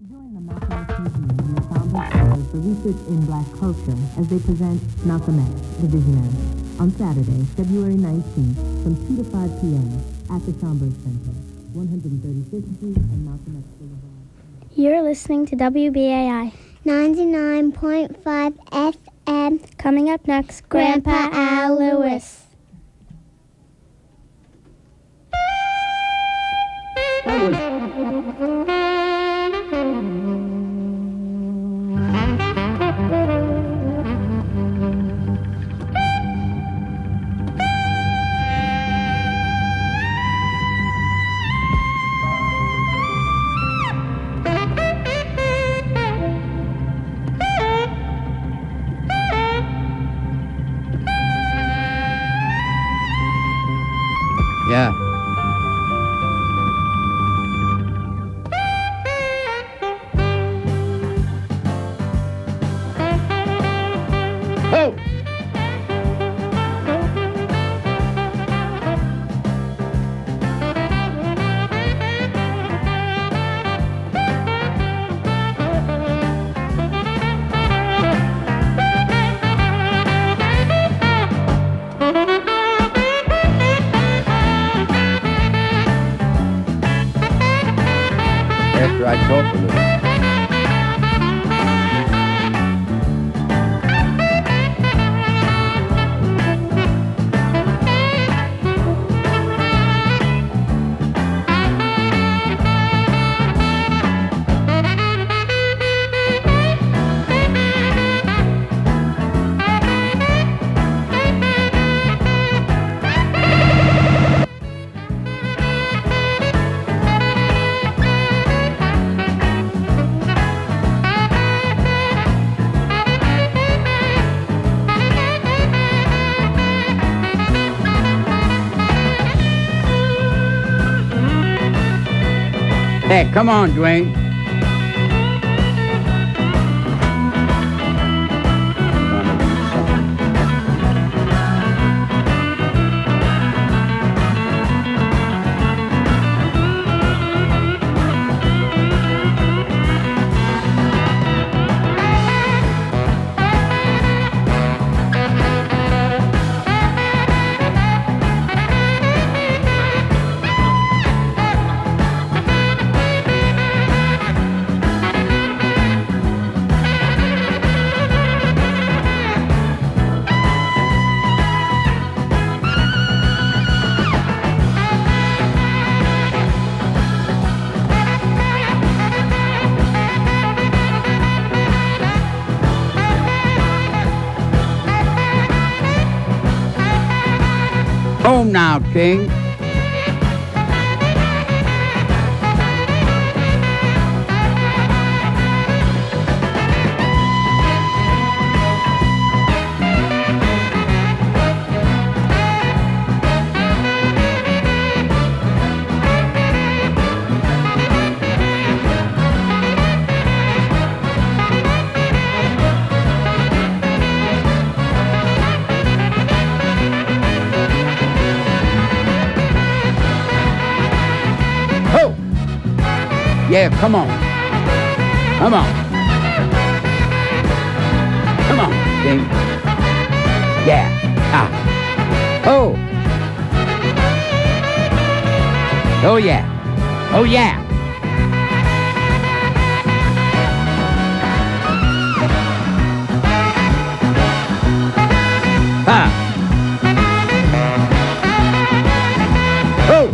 Join the Malcolm X Museum and the Founders Scholars for Research in Black Culture as they present Malcolm X, the Visionary, on Saturday, February 19th, from 2 to 5 p.m. at the Schomburg Center, 135th Street and Malcolm X Boulevard. You're listening to WBAI 99.5 FM. Coming up next, Grandpa Al Lewis. Yeah. Oh! After I talk a little. Hey, come on, Dwayne. Home now, King. Yeah, come on. Come on. Come on, King. Yeah. Ah. Oh. Oh, yeah. Oh, yeah. Ah. Oh.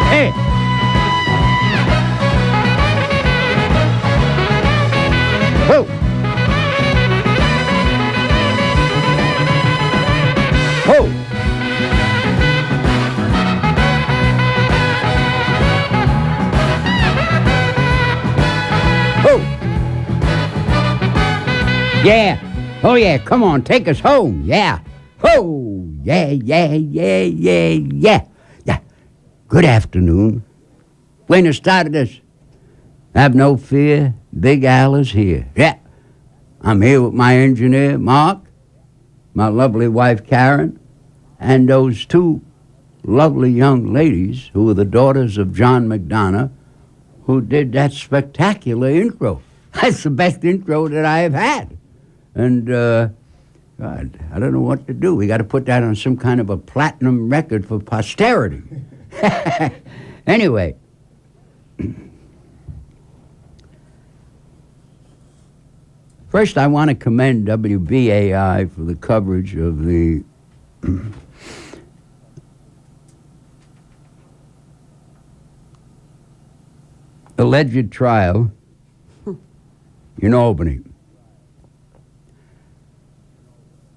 Hey! Whoa! Whoa! Whoa! Yeah! Oh, yeah, come on, take us home, yeah. Oh, yeah, yeah, yeah, yeah, yeah. Yeah. Good afternoon. Buenos tardes. Have no fear, Big Al is here. Yeah. I'm here with my engineer, Mark, my lovely wife, Karen, and those two lovely young ladies who are the daughters of John McDonough, who did that spectacular intro. That's the best intro that I have had. And, God, I don't know what to do. We got to put that on some kind of a platinum record for posterity. Anyway. First, I want to commend WBAI for the coverage of the alleged trial in Albany.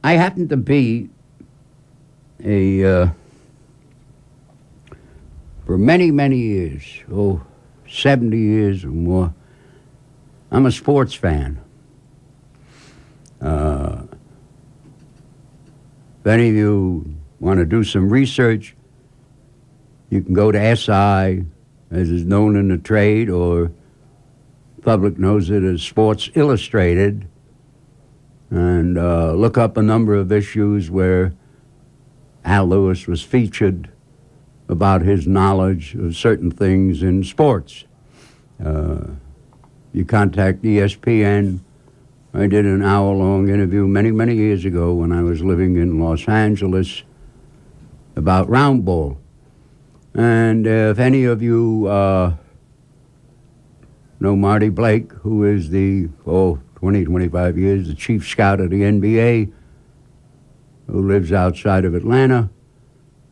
I happen to be for many, many years, 70 years or more, I'm a sports fan. If any of you want to do some research, you can go to SI, as is known in the trade, or public knows it as Sports Illustrated, and look up a number of issues where Al Lewis was featured about his knowledge of certain things in sports. You contact ESPN. I did an hour-long interview many, many years ago when I was living in Los Angeles about round ball. And if any of you know Marty Blake, who is the, 20, 25 years, the chief scout of the NBA, who lives outside of Atlanta,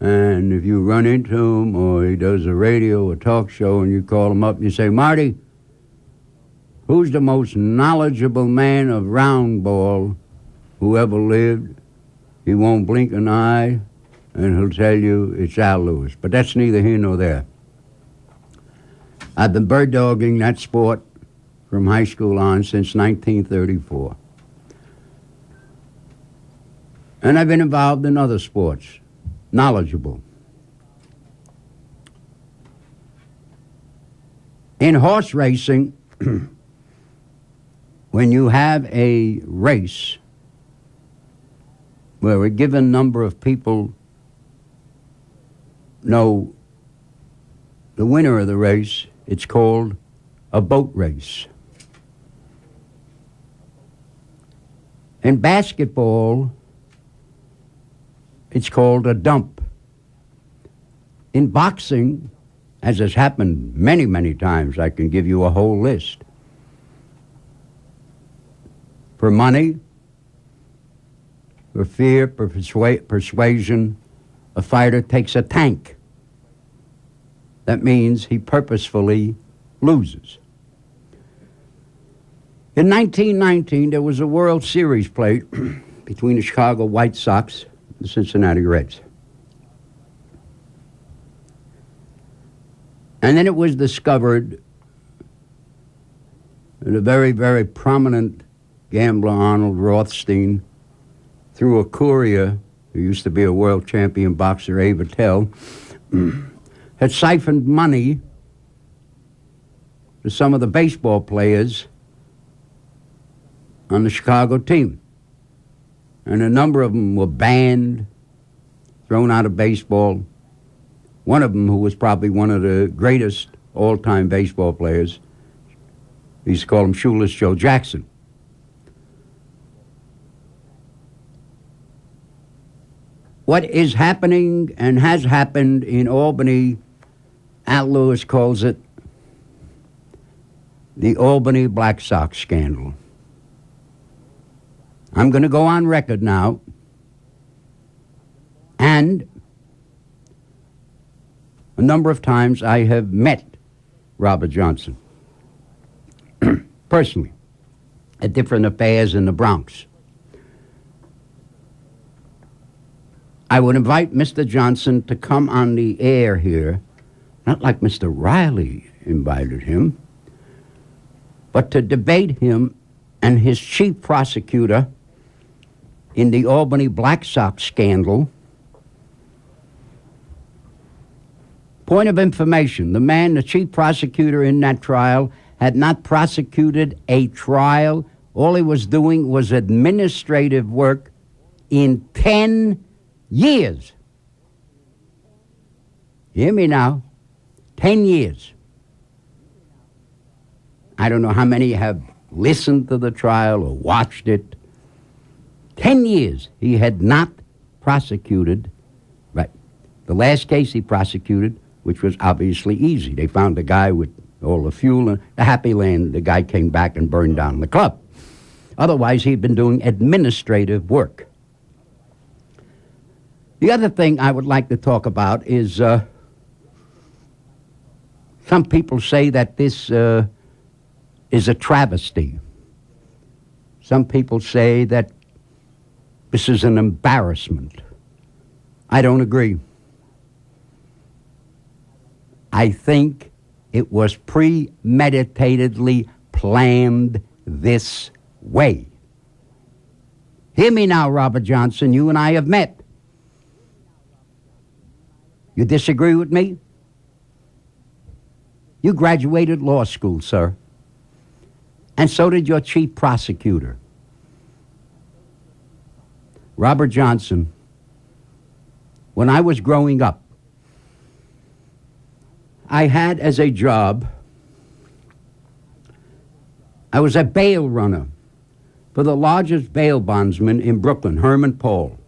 and if you run into him or he does a radio or talk show and you call him up and you say, Marty, who's the most knowledgeable man of round ball who ever lived? He won't blink an eye, and he'll tell you it's Al Lewis. But that's neither here nor there. I've been bird dogging that sport from high school on since 1934. And I've been involved in other sports, knowledgeable. In horse racing, when you have a race where a given number of people know the winner of the race, it's called a boat race. In basketball, it's called a dump. In boxing, as has happened many, many times, I can give you a whole list. For money, for fear, for persuasion, a fighter takes a tank. That means he purposefully loses. In 1919, there was a World Series played between the Chicago White Sox and the Cincinnati Reds. And then it was discovered that a very, very prominent gambler, Arnold Rothstein, through a courier who used to be a world champion boxer, Abe Attell, had siphoned money to some of the baseball players on the Chicago team. And a number of them were banned, thrown out of baseball. One of them, who was probably one of the greatest all-time baseball players, he used to call him Shoeless Joe Jackson. What is happening and has happened in Albany, Al Lewis calls it the Albany Black Sox scandal. I'm going to go on record now, and a number of times I have met Robert Johnson personally at different affairs in the Bronx. I would invite Mr. Johnson to come on the air here, not like Mr. Riley invited him, but to debate him and his chief prosecutor, in the Albany Black Sox scandal. Point of information, the chief prosecutor in that trial, had not prosecuted a trial. All he was doing was administrative work in 10 years. Hear me now. 10 years. I don't know how many have listened to the trial or watched it. 10 years he had not prosecuted. Right. The last case he prosecuted, which was obviously easy. They found a guy with all the fuel and the Happy Land. The guy came back and burned down the club. Otherwise, he'd been doing administrative work. The other thing I would like to talk about is some people say that this is a travesty. Some people say that this is an embarrassment. I don't agree. I think it was premeditatedly planned this way. Hear me now, Robert Johnson. You and I have met. You disagree with me? You graduated law school, sir. And so did your chief prosecutor. Robert Johnson, when I was growing up, I had as a job, I was a bail runner for the largest bail bondsman in Brooklyn, Herman Paul.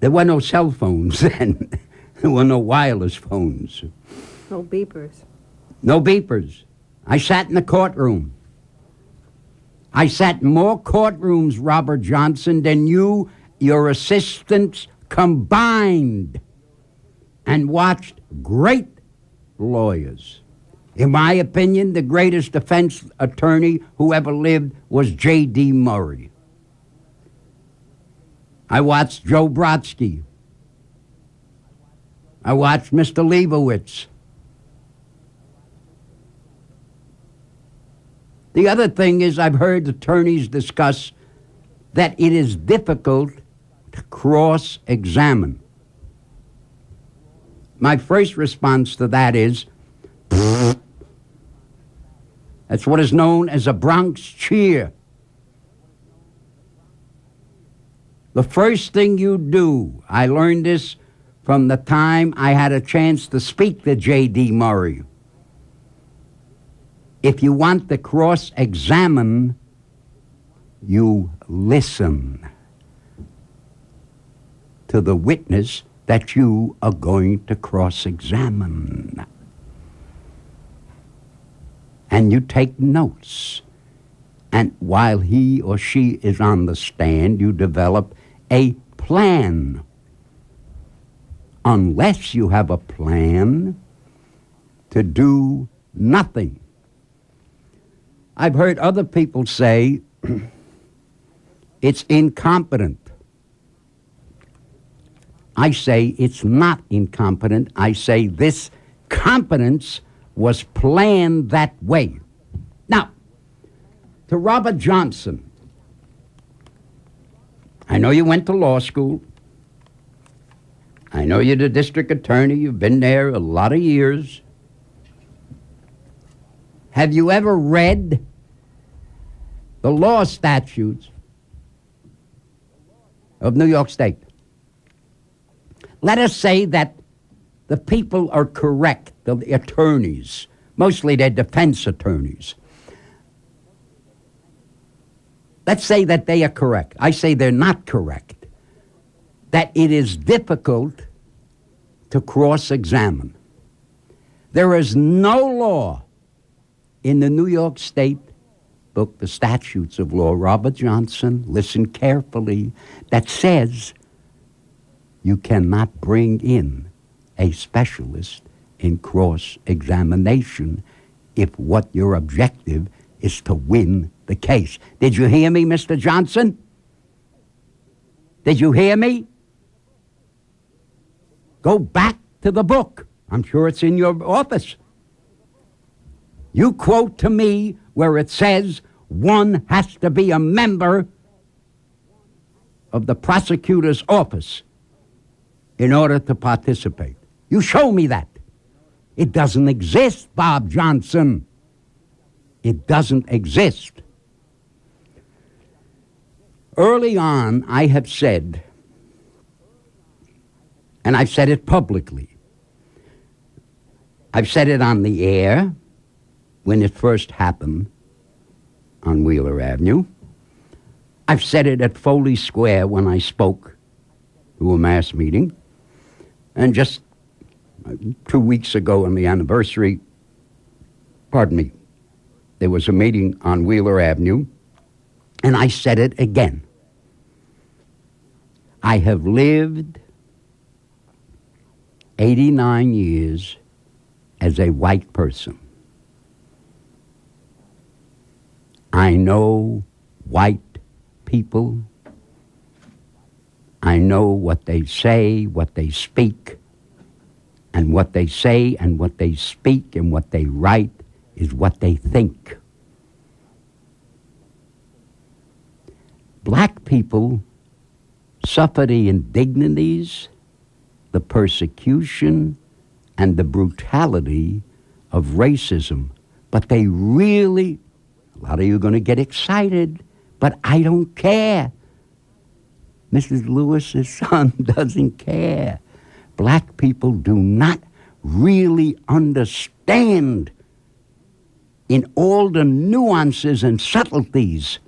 There were no cell phones then. There were no wireless phones. No beepers. No beepers. I sat in the courtroom. I sat in more courtrooms, Robert Johnson, than you, your assistants combined, and watched great lawyers. In my opinion, the greatest defense attorney who ever lived was J.D. Murray. I watched Joe Brodsky. I watched Mr. Leibowitz. The other thing is I've heard attorneys discuss that it is difficult to cross-examine. My first response to that is, that's what is known as a Bronx cheer. The first thing you do, I learned this from the time I had a chance to speak to J.D. Murray. If you want to cross-examine, you listen to the witness that you are going to cross-examine. And you take notes. And while he or she is on the stand, you develop a plan. Unless you have a plan to do nothing. I've heard other people say it's incompetent. I say it's not incompetent. I say this competence was planned that way. Now, to Robert Johnson, I know you went to law school. I know you're the district attorney. You've been there a lot of years. Have you ever read the law statutes of New York State? Let us say that the people are correct, the attorneys, mostly they're defense attorneys. Let's say that they are correct. I say they're not correct. That it is difficult to cross-examine. There is no law in the New York State book, the statutes of law, Robert Johnson, listen carefully, that says you cannot bring in a specialist in cross-examination if what your objective is to win the case. Did you hear me, Mr. Johnson? Did you hear me? Go back to the book. I'm sure it's in your office. You quote to me where it says one has to be a member of the prosecutor's office in order to participate. You show me that. It doesn't exist, Bob Johnson. It doesn't exist. Early on, I have said, and I've said it publicly, I've said it on the air when it first happened on Wheeler Avenue. I've said it at Foley Square when I spoke to a mass meeting. And just 2 weeks ago on the anniversary, there was a meeting on Wheeler Avenue, and I said it again. I have lived 89 years as a white person. I know white people. I know what they say, what they speak, and what they say and what they speak and what they write is what they think. Black people suffer the indignities, the persecution, and the brutality of racism. But they really, a lot of you are going to get excited, but I don't care. Mrs. Lewis's son doesn't care. Black people do not really understand in all the nuances and subtleties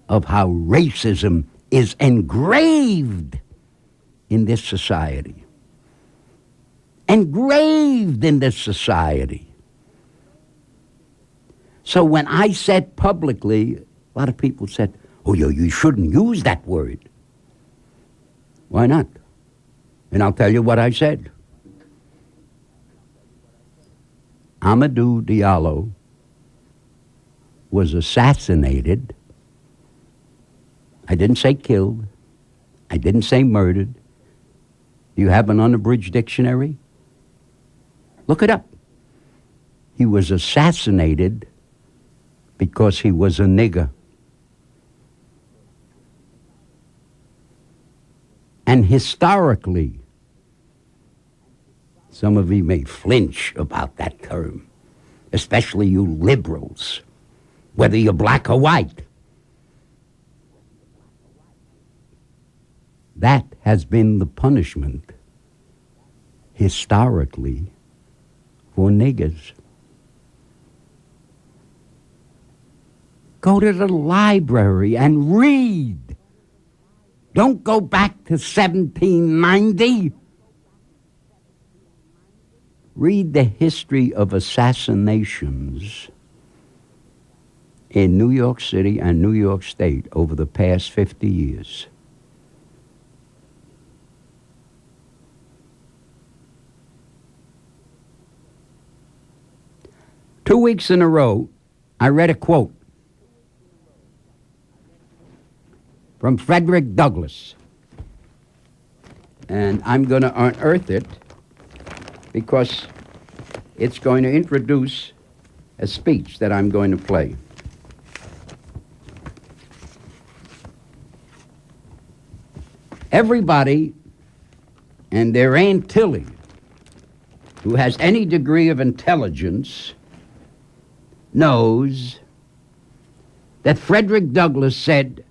of how racism is engraved in this society. Engraved in this society. So when I said publicly, a lot of people said, oh, you shouldn't use that word. Why not? And I'll tell you what I said. Amadou Diallo was assassinated. I didn't say killed. I didn't say murdered. Do you have an unabridged dictionary? Look it up. He was assassinated because he was a nigger. And historically, some of you may flinch about that term, especially you liberals, whether you're black or white. That has been the punishment historically for niggers. Go to the library and read. Don't go back to 1790. Read the history of assassinations in New York City and New York State over the past 50 years. Two weeks in a row, I read a quote from Frederick Douglass. And I'm going to unearth it because it's going to introduce a speech that I'm going to play. Everybody and their Aunt Tilly who has any degree of intelligence knows that Frederick Douglass said,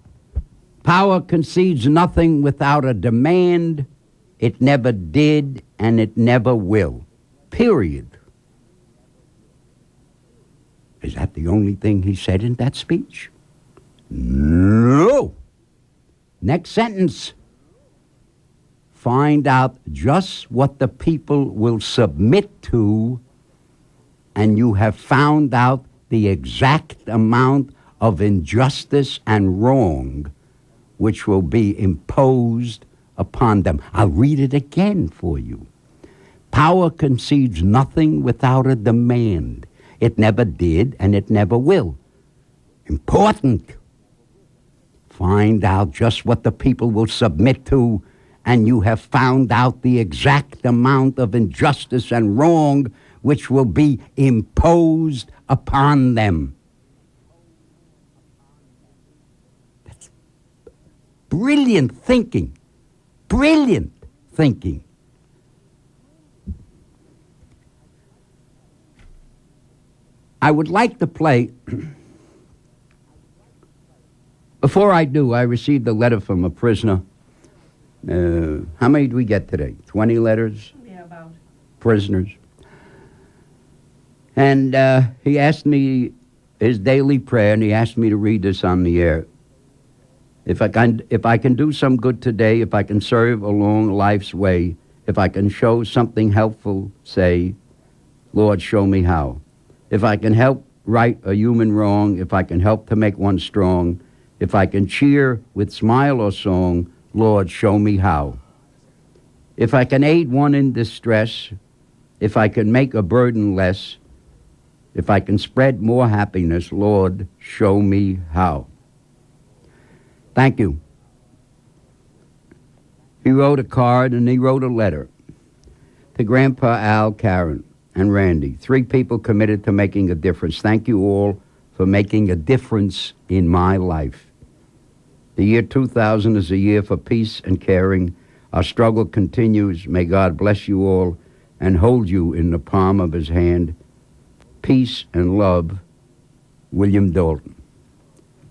power concedes nothing without a demand. It never did, and it never will. Period. Is that the only thing he said in that speech? No. Next sentence. Find out just what the people will submit to, and you have found out the exact amount of injustice and wrong which will be imposed upon them. I'll read it again for you. Power concedes nothing without a demand. It never did, and it never will. Important. Find out just what the people will submit to, and you have found out the exact amount of injustice and wrong which will be imposed upon them. That's brilliant thinking. Brilliant thinking. I would like to play. Before I do, I received a letter from a prisoner. How many did we get today? 20 letters? Yeah, about. Prisoners. And he asked me his daily prayer, and he asked me to read this on the air. If I can do some good today, if I can serve along life's way, if I can show something helpful, say, Lord, show me how. If I can help right a human wrong, if I can help to make one strong, if I can cheer with smile or song, Lord, show me how. If I can aid one in distress, if I can make a burden less, if I can spread more happiness, Lord, show me how. Thank you. He wrote a card and he wrote a letter to Grandpa Al, Karen, and Randy, 3 people committed to making a difference. Thank you all for making a difference in my life. The year 2000 is a year for peace and caring. Our struggle continues. May God bless you all and hold you in the palm of his hand. Peace and love, William Dalton.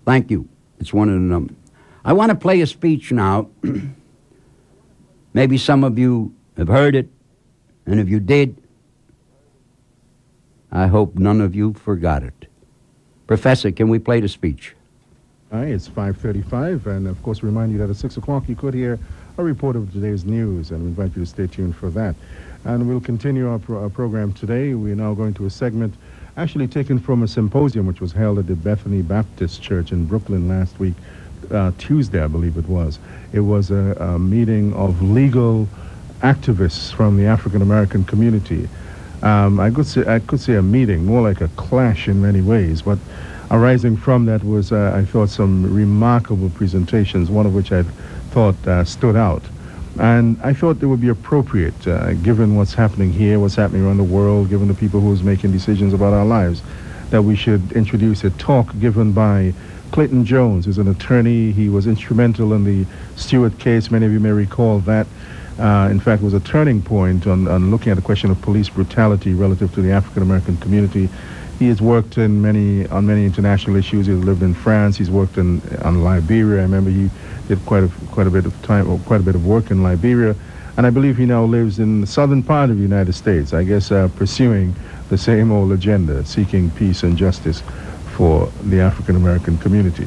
Thank you. It's one of the numbers. I want to play a speech now. Maybe some of you have heard it, and if you did, I hope none of you forgot it. Professor, can we play the speech? All right, it's 5:35, and of course, remind you that at 6 o'clock you could hear a report of today's news, and we invite you to stay tuned for that. And we'll continue our program today. We're now going to a segment actually taken from a symposium which was held at the Bethany Baptist Church in Brooklyn last week, Tuesday, I believe it was. It was a meeting of legal activists from the African American community. I could say a meeting, more like a clash in many ways, but arising from that was, I thought, some remarkable presentations, one of which I thought stood out. And I thought it would be appropriate, given what's happening here, what's happening around the world, given the people who's making decisions about our lives, that we should introduce a talk given by Clayton Jones, who's an attorney. He was instrumental in the Stewart case. Many of you may recall that. In fact, it was a turning point on looking at the question of police brutality relative to the African American community. He has worked on many international issues. He's lived in France. He's worked on Liberia. I remember he did quite a bit of work in Liberia, and I believe he now lives in the southern part of the United States. I guess pursuing the same old agenda, seeking peace and justice for the African American community.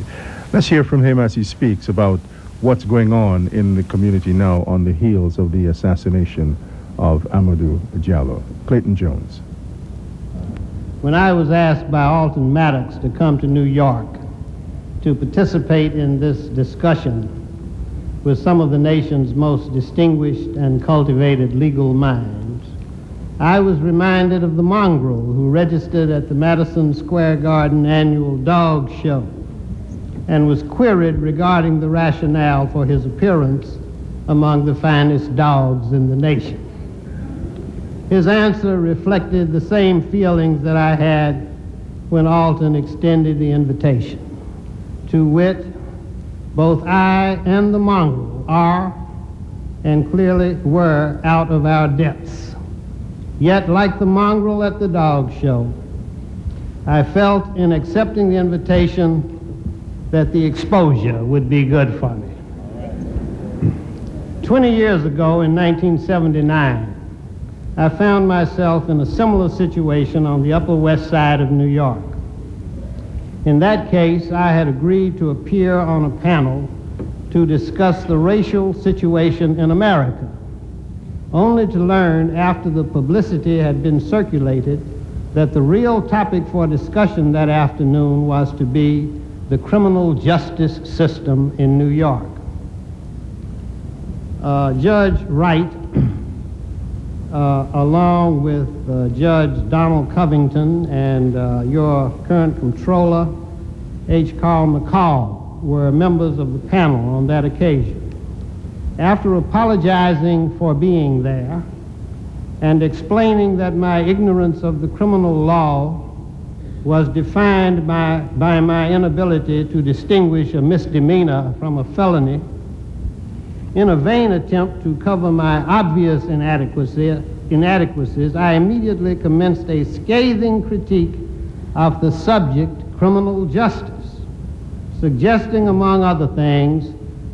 Let's hear from him as he speaks about what's going on in the community now on the heels of the assassination of Amadou Diallo. Clayton Jones. When I was asked by Alton Maddox to come to New York to participate in this discussion with some of the nation's most distinguished and cultivated legal minds, I was reminded of the mongrel who registered at the Madison Square Garden annual dog show and was queried regarding the rationale for his appearance among the finest dogs in the nation. His answer reflected the same feelings that I had when Alton extended the invitation. To wit, both I and the mongrel are, and clearly were, out of our depths. Yet, like the mongrel at the dog show, I felt in accepting the invitation that the exposure would be good for me. 20 years ago, in 1979, I found myself in a similar situation on the Upper West Side of New York. In that case, I had agreed to appear on a panel to discuss the racial situation in America, only to learn after the publicity had been circulated that the real topic for discussion that afternoon was to be the criminal justice system in New York. Judge Wright, along with Judge Donald Covington and your current controller, H. Carl McCall, were members of the panel on that occasion. After apologizing for being there and explaining that my ignorance of the criminal law was defined by my inability to distinguish a misdemeanor from a felony, in a vain attempt to cover my obvious inadequacies, I immediately commenced a scathing critique of the subject, criminal justice, suggesting, among other things,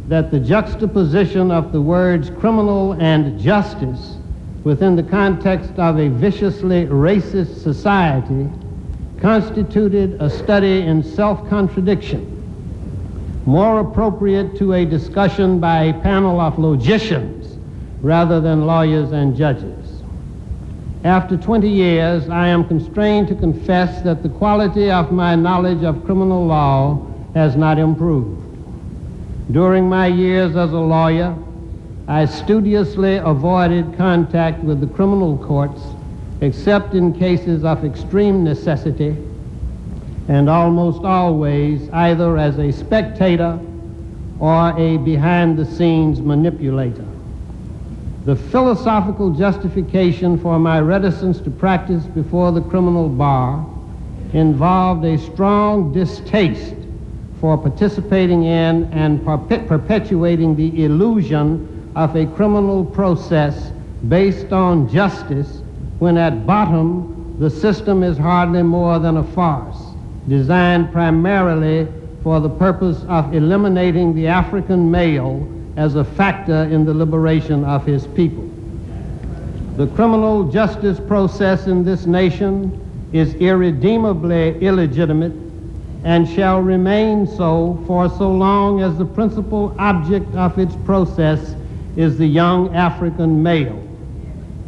that the juxtaposition of the words criminal and justice within the context of a viciously racist society constituted a study in self-contradiction, more appropriate to a discussion by a panel of logicians rather than lawyers and judges. After 20 years, I am constrained to confess that the quality of my knowledge of criminal law has not improved. During my years as a lawyer, I studiously avoided contact with the criminal courts except in cases of extreme necessity, and almost always either as a spectator or a behind-the-scenes manipulator. The philosophical justification for my reticence to practice before the criminal bar involved a strong distaste for participating in and perpetuating the illusion of a criminal process based on justice, when at bottom the system is hardly more than a farce, designed primarily for the purpose of eliminating the African male as a factor in the liberation of his people. The criminal justice process in this nation is irredeemably illegitimate and shall remain so for so long as the principal object of its process is the young African male.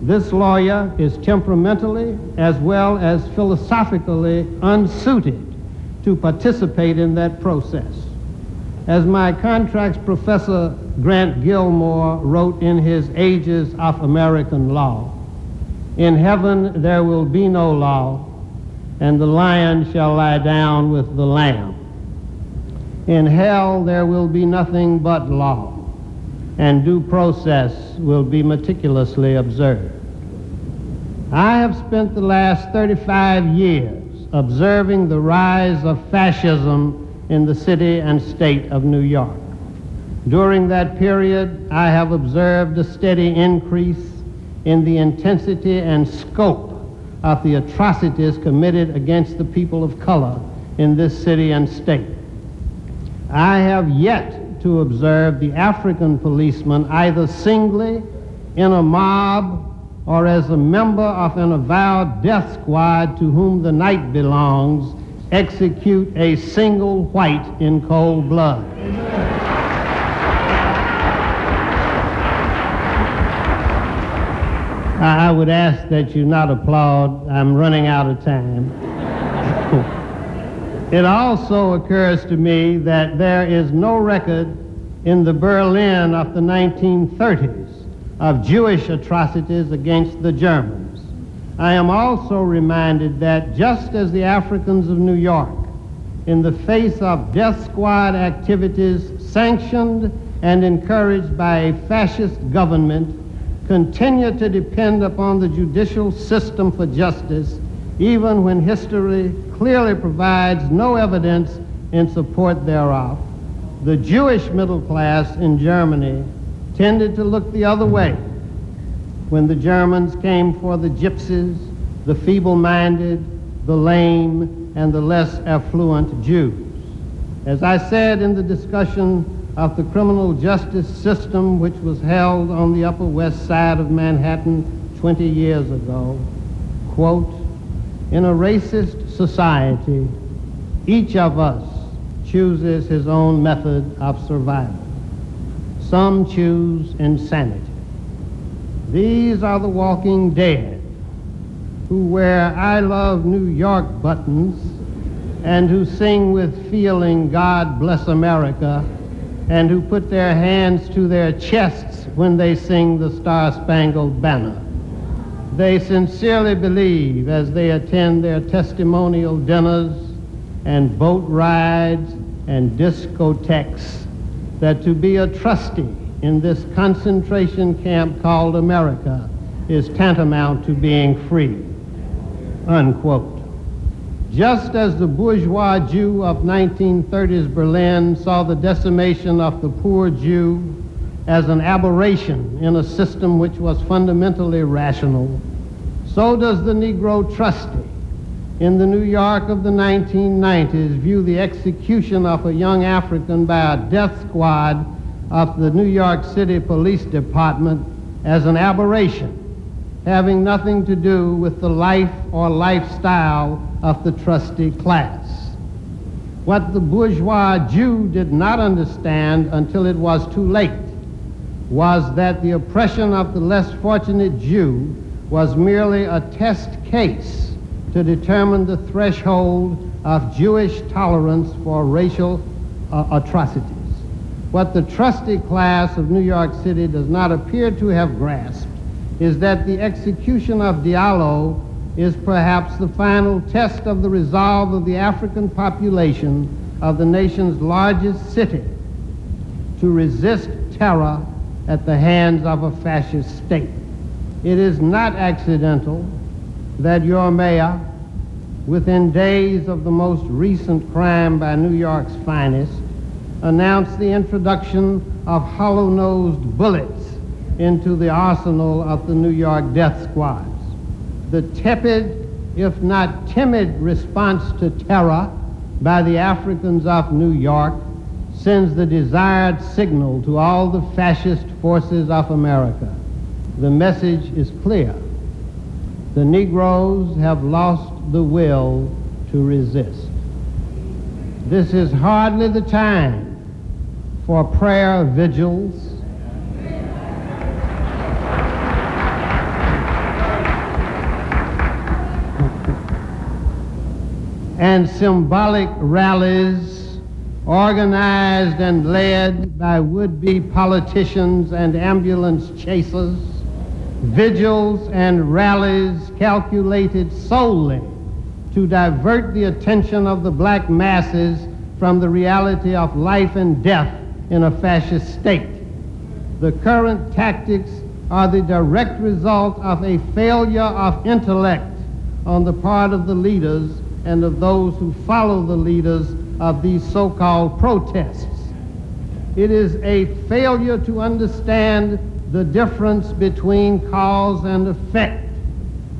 This lawyer is temperamentally as well as philosophically unsuited to participate in that process. As my contracts professor Grant Gilmore wrote in his Ages of American Law, "In heaven there will be no law, and the lion shall lie down with the lamb. In hell there will be nothing but law, and due process will be meticulously observed." I have spent the last 35 years observing the rise of fascism in the city and state of New York. During that period, I have observed a steady increase in the intensity and scope of the atrocities committed against the people of color in this city and state. I have yet to observe the African policeman either singly, in a mob, or as a member of an avowed death squad to whom the night belongs, execute a single white in cold blood. I would ask that you not applaud. I'm running out of time. It also occurs to me that there is no record in the Berlin of the 1930s of Jewish atrocities against the Germans. I am also reminded that just as the Africans of New York, in the face of death squad activities sanctioned and encouraged by a fascist government, continue to depend upon the judicial system for justice, even when history clearly provides no evidence in support thereof, the Jewish middle class in Germany tended to look the other way when the Germans came for the gypsies, the feeble-minded, the lame, and the less affluent Jews. As I said in the discussion of the criminal justice system which was held on the Upper West Side of Manhattan 20 years ago, quote, "In a racist society, each of us chooses his own method of survival. Some choose insanity. These are the walking dead who wear I Love New York buttons and who sing with feeling God Bless America and who put their hands to their chests when they sing the Star-Spangled Banner. They sincerely believe as they attend their testimonial dinners and boat rides and discotheques that to be a trustee in this concentration camp called America is tantamount to being free," unquote. Just as the bourgeois Jew of 1930s Berlin saw the decimation of the poor Jew as an aberration in a system which was fundamentally rational, so does the Negro trustee in the New York of the 1990s view the execution of a young African by a death squad of the New York City Police Department as an aberration, having nothing to do with the life or lifestyle of the trustee class. What the bourgeois Jew did not understand until it was too late was that the oppression of the less fortunate Jew was merely a test case to determine the threshold of Jewish tolerance for racial atrocities. What the trustee class of New York City does not appear to have grasped is that the execution of Diallo is perhaps the final test of the resolve of the African population of the nation's largest city to resist terror at the hands of a fascist state. It is not accidental that your mayor, within days of the most recent crime by New York's finest, announced the introduction of hollow-nosed bullets into the arsenal of the New York death squads. The tepid, if not timid, response to terror by the Africans of New York sends the desired signal to all the fascist forces of America. The message is clear. The Negroes have lost the will to resist. This is hardly the time for prayer vigils and symbolic rallies organized and led by would-be politicians and ambulance chasers, vigils and rallies calculated solely to divert the attention of the black masses from the reality of life and death in a fascist state. The current tactics are the direct result of a failure of intellect on the part of the leaders and of those who follow the leaders of these so-called protests. It is a failure to understand the difference between cause and effect,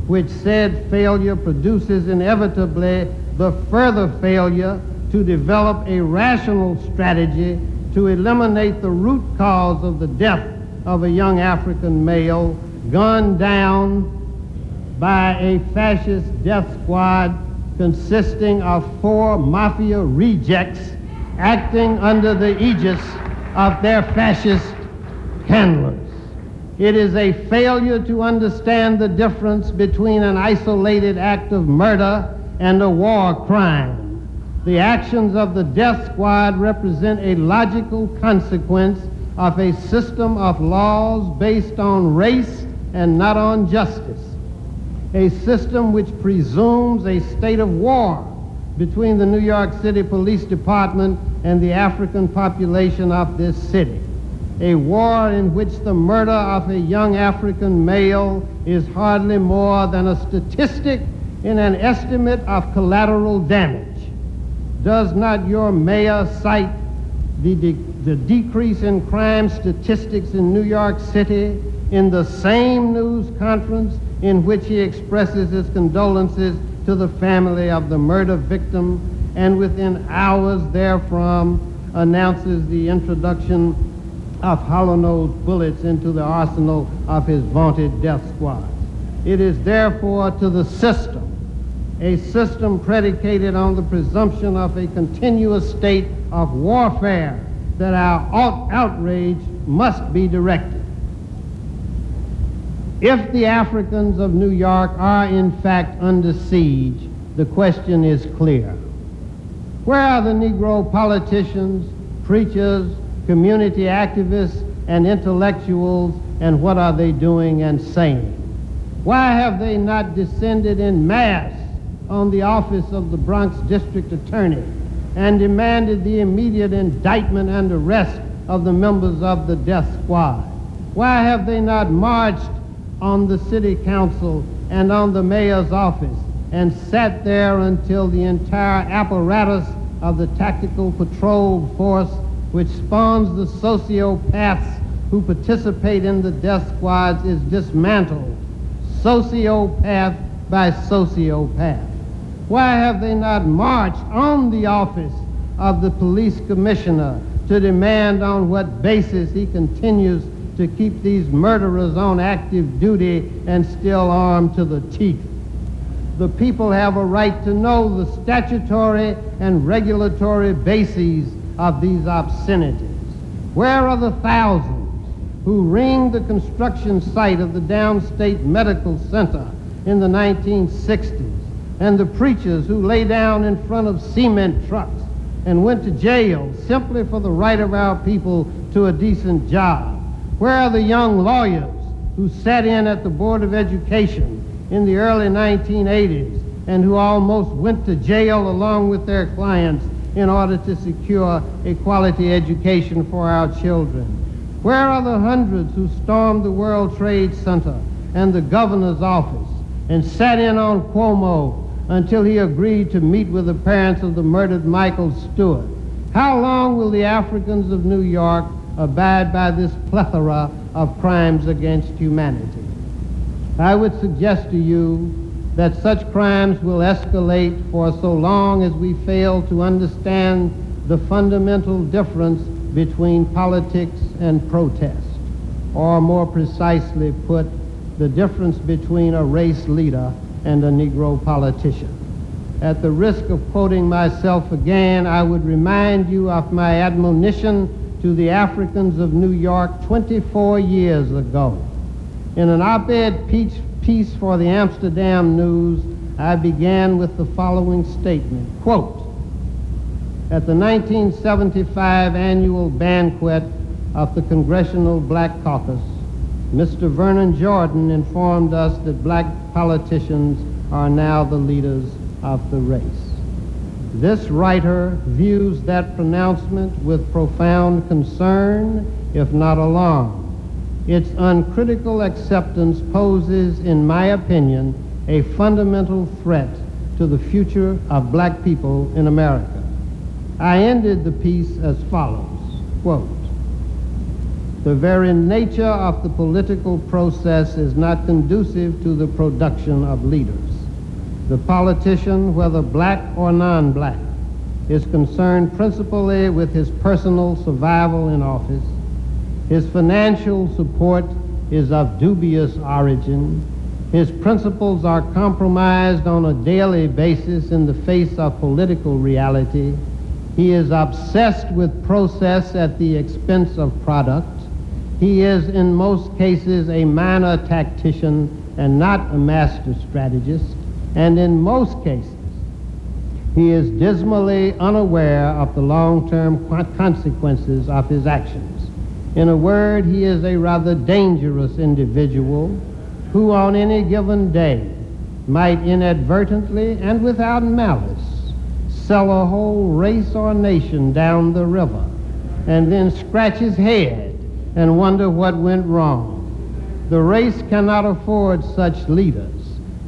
which said failure produces inevitably the further failure to develop a rational strategy to eliminate the root cause of the death of a young African male gunned down by a fascist death squad consisting of 4 mafia rejects acting under the aegis of their fascist handlers. It is a failure to understand the difference between an isolated act of murder and a war crime. The actions of the death squad represent a logical consequence of a system of laws based on race and not on justice. A system which presumes a state of war between the New York City Police Department and the African population of this city. A war in which the murder of a young African male is hardly more than a statistic in an estimate of collateral damage. Does not your mayor cite the decrease in crime statistics in New York City in the same news conference in which he expresses his condolences to the family of the murder victim and within hours therefrom announces the introduction of hollow-nosed bullets into the arsenal of his vaunted death squad? It is therefore to the system, a system predicated on the presumption of a continuous state of warfare, that our outrage must be directed. If the Africans of New York are in fact under siege, the question is clear. Where are the Negro politicians, preachers, community activists, and intellectuals, and what are they doing and saying? Why have they not descended in mass on the office of the Bronx District Attorney and demanded the immediate indictment and arrest of the members of the death squad? Why have they not marched on the city council and on the mayor's office and sat there until the entire apparatus of the tactical patrol force, which spawns the sociopaths who participate in the death squads, is dismantled, sociopath by sociopath? Why have they not marched on the office of the police commissioner to demand on what basis he continues to keep these murderers on active duty and still armed to the teeth? The people have a right to know the statutory and regulatory bases of these obscenities. Where are the thousands who ringed the construction site of the downstate medical center in the 1960s, and the preachers who lay down in front of cement trucks and went to jail simply for the right of our people to a decent job? Where are the young lawyers who sat in at the Board of Education in the early 1980s and who almost went to jail along with their clients in order to secure a quality education for our children? Where are the hundreds who stormed the World Trade Center and the governor's office and sat in on Cuomo until he agreed to meet with the parents of the murdered Michael Stewart? How long will the Africans of New York abide by this plethora of crimes against humanity? I would suggest to you that such crimes will escalate for so long as we fail to understand the fundamental difference between politics and protest, or more precisely put, the difference between a race leader and a Negro politician. At the risk of quoting myself again, I would remind you of my admonition to the Africans of New York 24 years ago. In an op-ed piece for the Amsterdam News, I began with the following statement, quote, "At the 1975 annual banquet of the Congressional Black Caucus, Mr. Vernon Jordan informed us that black politicians are now the leaders of the race." This writer views that pronouncement with profound concern, if not alarm. Its uncritical acceptance poses, in my opinion, a fundamental threat to the future of black people in America. I ended the piece as follows, quote, "The very nature of the political process is not conducive to the production of leaders. The politician, whether black or non-black, is concerned principally with his personal survival in office. His financial support is of dubious origin. His principles are compromised on a daily basis in the face of political reality. He is obsessed with process at the expense of product. He is, in most cases, a minor tactician and not a master strategist. And in most cases, he is dismally unaware of the long-term consequences of his actions. In a word, he is a rather dangerous individual who on any given day might inadvertently and without malice sell a whole race or nation down the river and then scratch his head and wonder what went wrong. The race cannot afford such leaders.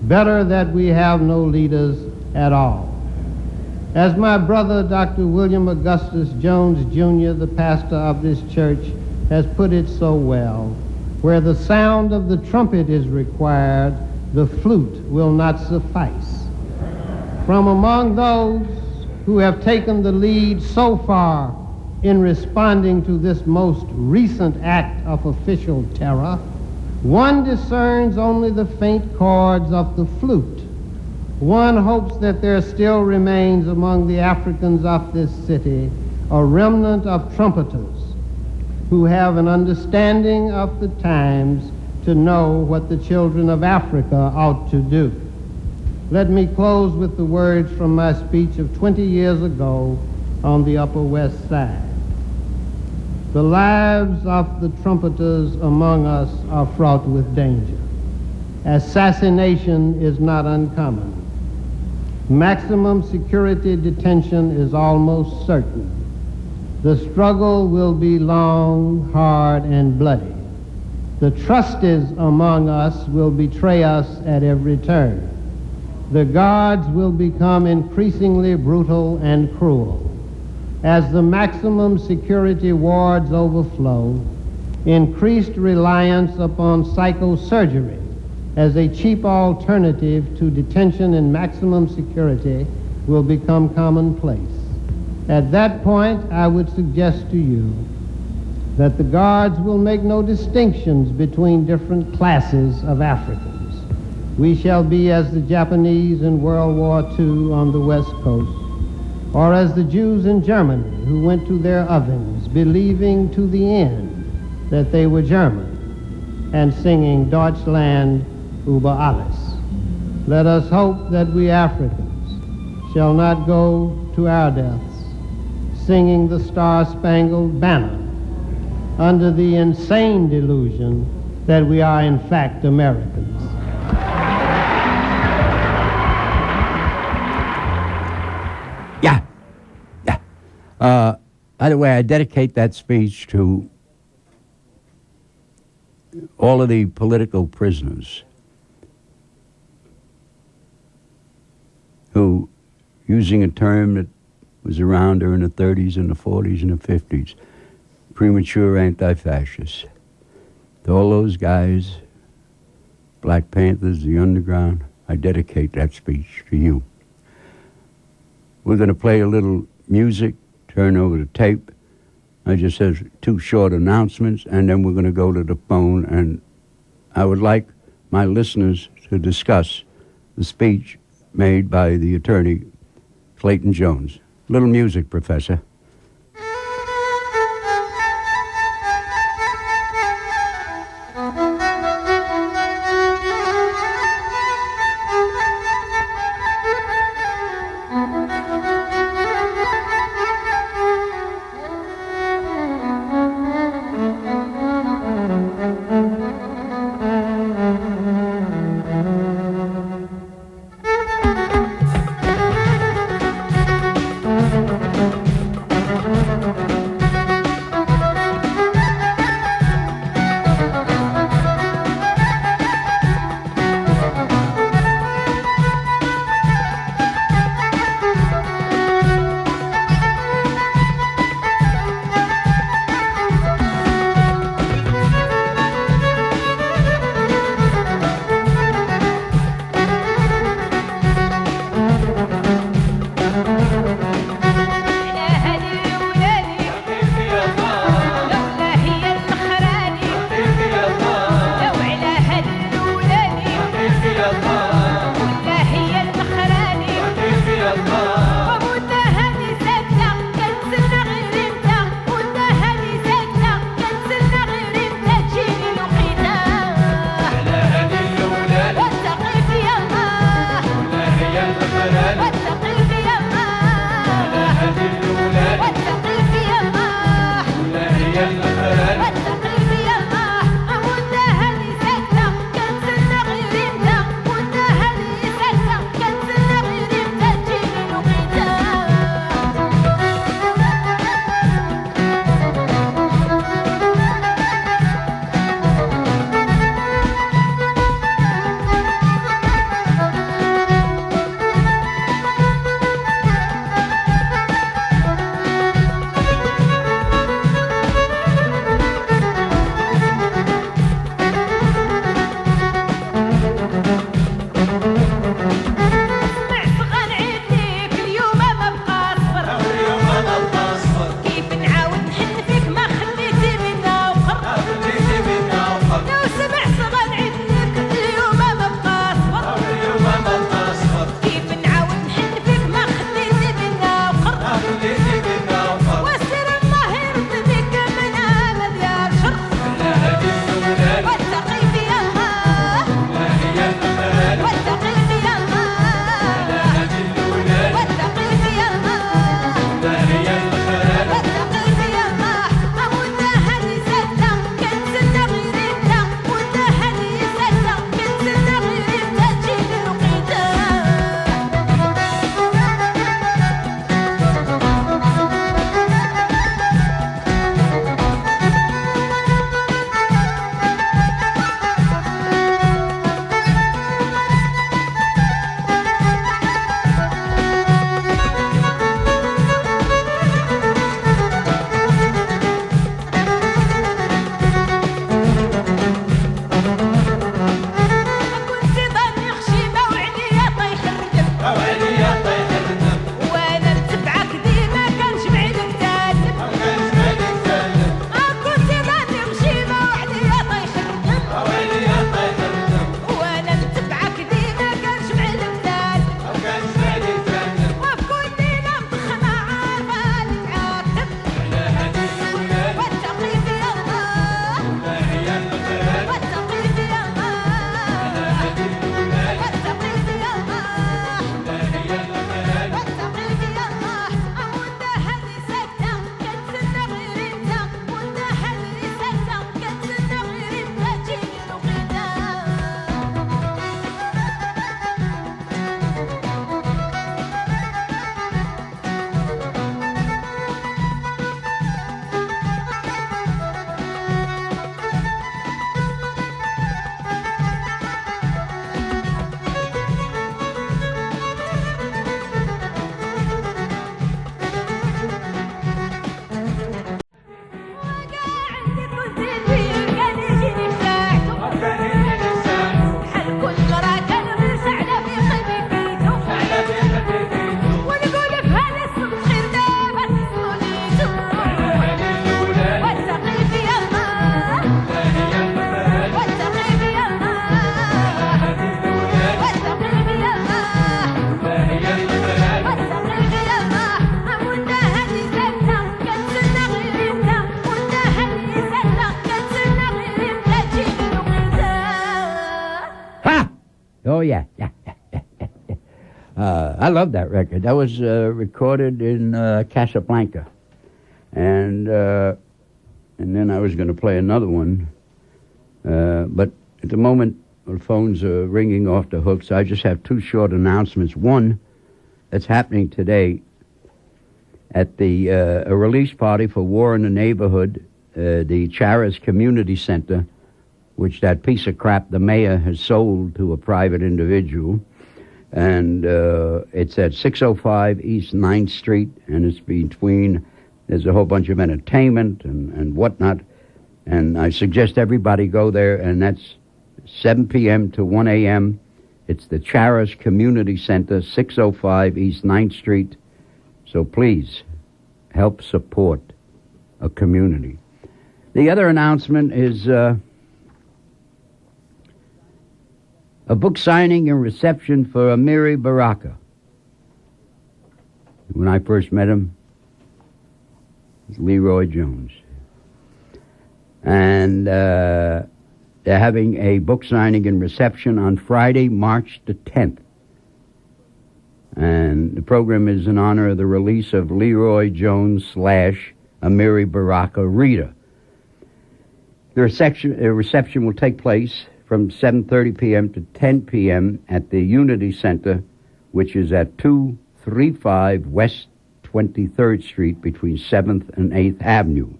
Better that we have no leaders at all. As my brother, Dr. William Augustus Jones, Jr., the pastor of this church, has put it so well, where the sound of the trumpet is required, the flute will not suffice. From among those who have taken the lead so far in responding to this most recent act of official terror, one discerns only the faint chords of the flute. One hopes that there still remains among the Africans of this city a remnant of trumpeters who have an understanding of the times to know what the children of Africa ought to do. Let me close with the words from my speech of 20 years ago on the Upper West Side. The lives of the trumpeters among us are fraught with danger. Assassination is not uncommon. Maximum security detention is almost certain. The struggle will be long, hard, and bloody. The trusties among us will betray us at every turn. the guards will become increasingly brutal and cruel. As the maximum security wards overflow, increased reliance upon psychosurgery as a cheap alternative to detention in maximum security will become commonplace. At that point, I would suggest to you that the guards will make no distinctions between different classes of Africans. We shall be as the Japanese in World War II on the West Coast, or as the Jews in Germany who went to their ovens believing to the end that they were German and singing Deutschland über alles. Let us hope that we Africans shall not go to our deaths singing the Star-Spangled Banner under the insane delusion that we are in fact Americans. By the way, I dedicate that speech to all of the political prisoners who, using a term that was around during the 30s and the 40s and the 50s, premature anti-fascists. To all those guys, Black Panthers, the Underground, I dedicate that speech to you. We're going to play a little music, turn over the tape. I just have 2 short announcements, and then we're going to go to the phone, and I would like my listeners to discuss the speech made by the attorney, Clayton Jones. Little music, Professor. yeah. I love that record. That was recorded in Casablanca. And then I was going to play another one. But at the moment, the phones are ringing off the hook, so I just have two short announcements. One, that's happening today at the a release party for War in the Neighborhood, the Charas Community Center, which that piece of crap the mayor has sold to a private individual. And it's at 605 East 9th Street, and it's between, there's a whole bunch of entertainment and whatnot. And I suggest everybody go there, and that's 7 p.m. to 1 a.m. It's the Charas Community Center, 605 East 9th Street. So please, help support a community. The other announcement is a book signing and reception for Amiri Baraka. When I first met him, it was Leroy Jones. And they're having a book signing and reception on Friday, March the 10th. And the program is in honor of the release of Leroy Jones / Amiri Baraka reader. The reception will take place from 7:30 p.m. to 10 p.m. at the Unity Center, which is at 235 West 23rd Street between 7th and 8th Avenue.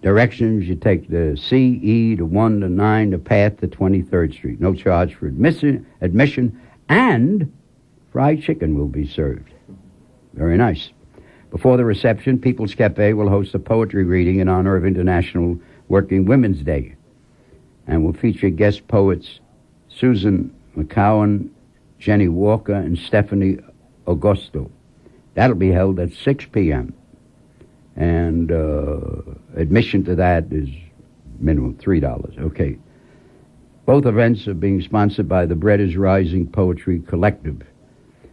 Directions, you take the CE to 1 to 9, the path to 23rd Street. No charge for admission, and fried chicken will be served. Very nice. Before the reception, People's Cafe will host a poetry reading in honor of International Working Women's Day, and will feature guest poets Susan McCowan, Jenny Walker, and Stephanie Augusto. That'll be held at 6 p.m. And admission to that is minimum $3. Okay. Both events are being sponsored by the Bread is Rising Poetry Collective.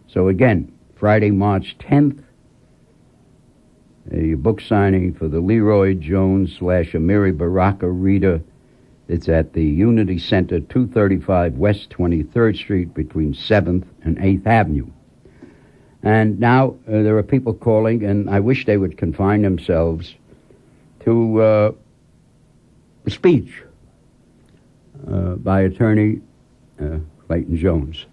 So again, Friday, March 10th, a book signing for the Leroy Jones / Amiri Baraka reader. It's at the Unity Center, 235 West 23rd Street between 7th and 8th Avenue. And now there are people calling, and I wish they would confine themselves to a speech by attorney Clayton Jones.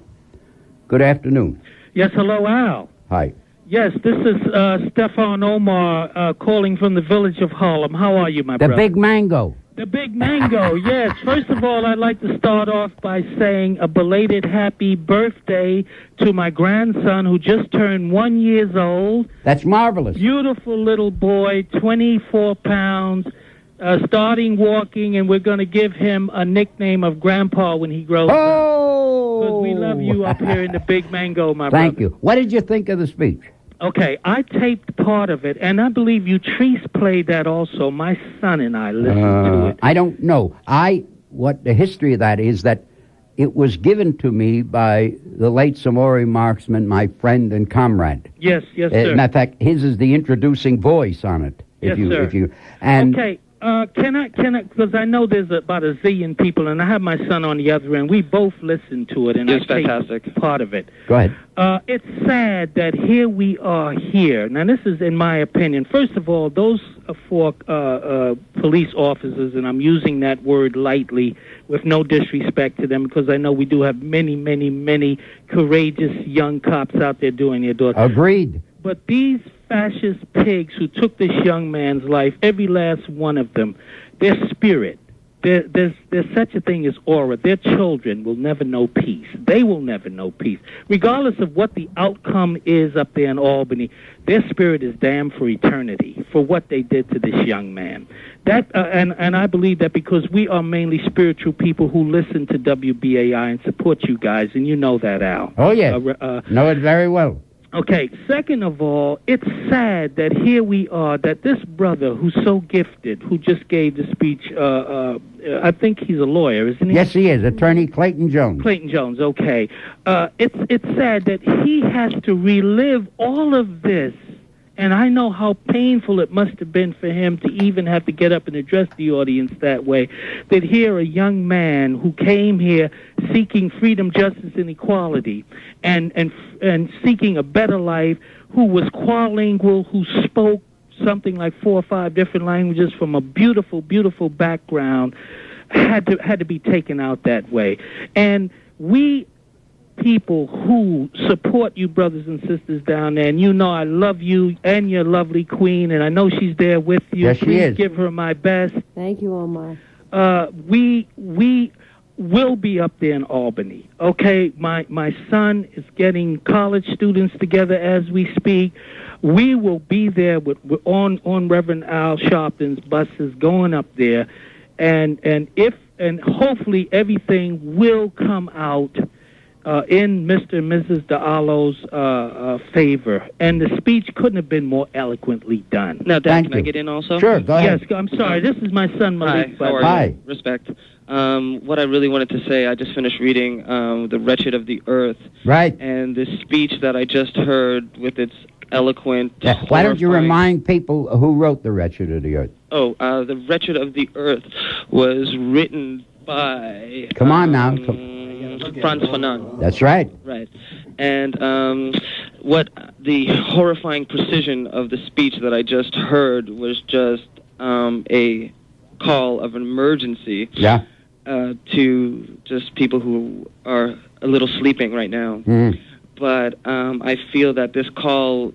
Good afternoon. Yes, hello, Al. Hi. Yes, this is Stefan Omar calling from the village of Harlem. How are you, my brother? The Big Mango. The Big Mango, yes. First of all, I'd like to start off by saying a belated happy birthday to my grandson who just turned 1 year old. That's marvelous. Beautiful little boy, 24 pounds, starting walking, and we're going to give him a nickname of Grandpa when he grows up. Oh! Because we love you up here in the Big Mango, my brother. Thank you. What did you think of the speech? Okay, I taped part of it, and I believe Utrice played that also. My son and I listened to it. I don't know. What the history of that is that it was given to me by the late Samori Marksman, my friend and comrade. Yes, sir. Matter of fact, his is the introducing voice on it. Sir. Okay, can I, because I know there's about a zillion people, and I have my son on the other end. We both listened to it, and It's I fantastic. taped part of it. Go ahead. It's sad that here we are here. Now, this is in my opinion. First of all, those four police officers, and I'm using that word lightly with no disrespect to them, because I know we do have many, many, many courageous young cops out there doing their job. Agreed. But these fascist pigs who took this young man's life, every last one of them, their spirit, there's such a thing as aura. Their children will never know peace. They will never know peace. Regardless of what the outcome is up there in Albany, their spirit is damned for eternity for what they did to this young man. That and I believe that because we are mainly spiritual people who listen to WBAI and support you guys, and you know that, Al. Oh, yes. Know it very well. Okay, second of all, it's sad that here we are, that this brother who's so gifted, who just gave the speech, I think he's a lawyer, isn't he? Yes, he is. Attorney Clayton Jones. Clayton Jones, okay. It's sad that he has to relive all of this And I know how painful it must have been for him to even have to get up and address the audience that way. That here a young man who came here seeking freedom, justice, and equality, and seeking a better life, who was quadlingual, who spoke something like 4 or 5 different languages from a beautiful, beautiful background, had to be taken out that way. And we people who support you, brothers and sisters down there, and you know I love you and your lovely queen, and I know she's there with you. Yes, she is. Please give her my best. Thank you, Omar. We will be up there in Albany. Okay, my son is getting college students together as we speak. We will be there on Reverend Al Sharpton's buses going up there, and hopefully everything will come out in Mr. and Mrs. Diallo's favor. And the speech couldn't have been more eloquently done. Now, Dad, Thank can I you. get in also? Sure, go ahead. Yes, I'm sorry. This is my son, Malik. Hi, how are Hi. you? Respect. What I really wanted to say, I just finished reading The Wretched of the Earth. Right. And this speech that I just heard with its eloquent... Yeah, why don't you horrifying- remind people who wrote The Wretched of the Earth? Oh, The Wretched of the Earth was written by... Come on now. Franz Fanon. That's right. Right. And what the horrifying precision of the speech that I just heard was just a call of an emergency Yeah. to just people who are a little sleeping right now. Mm. But I feel that this call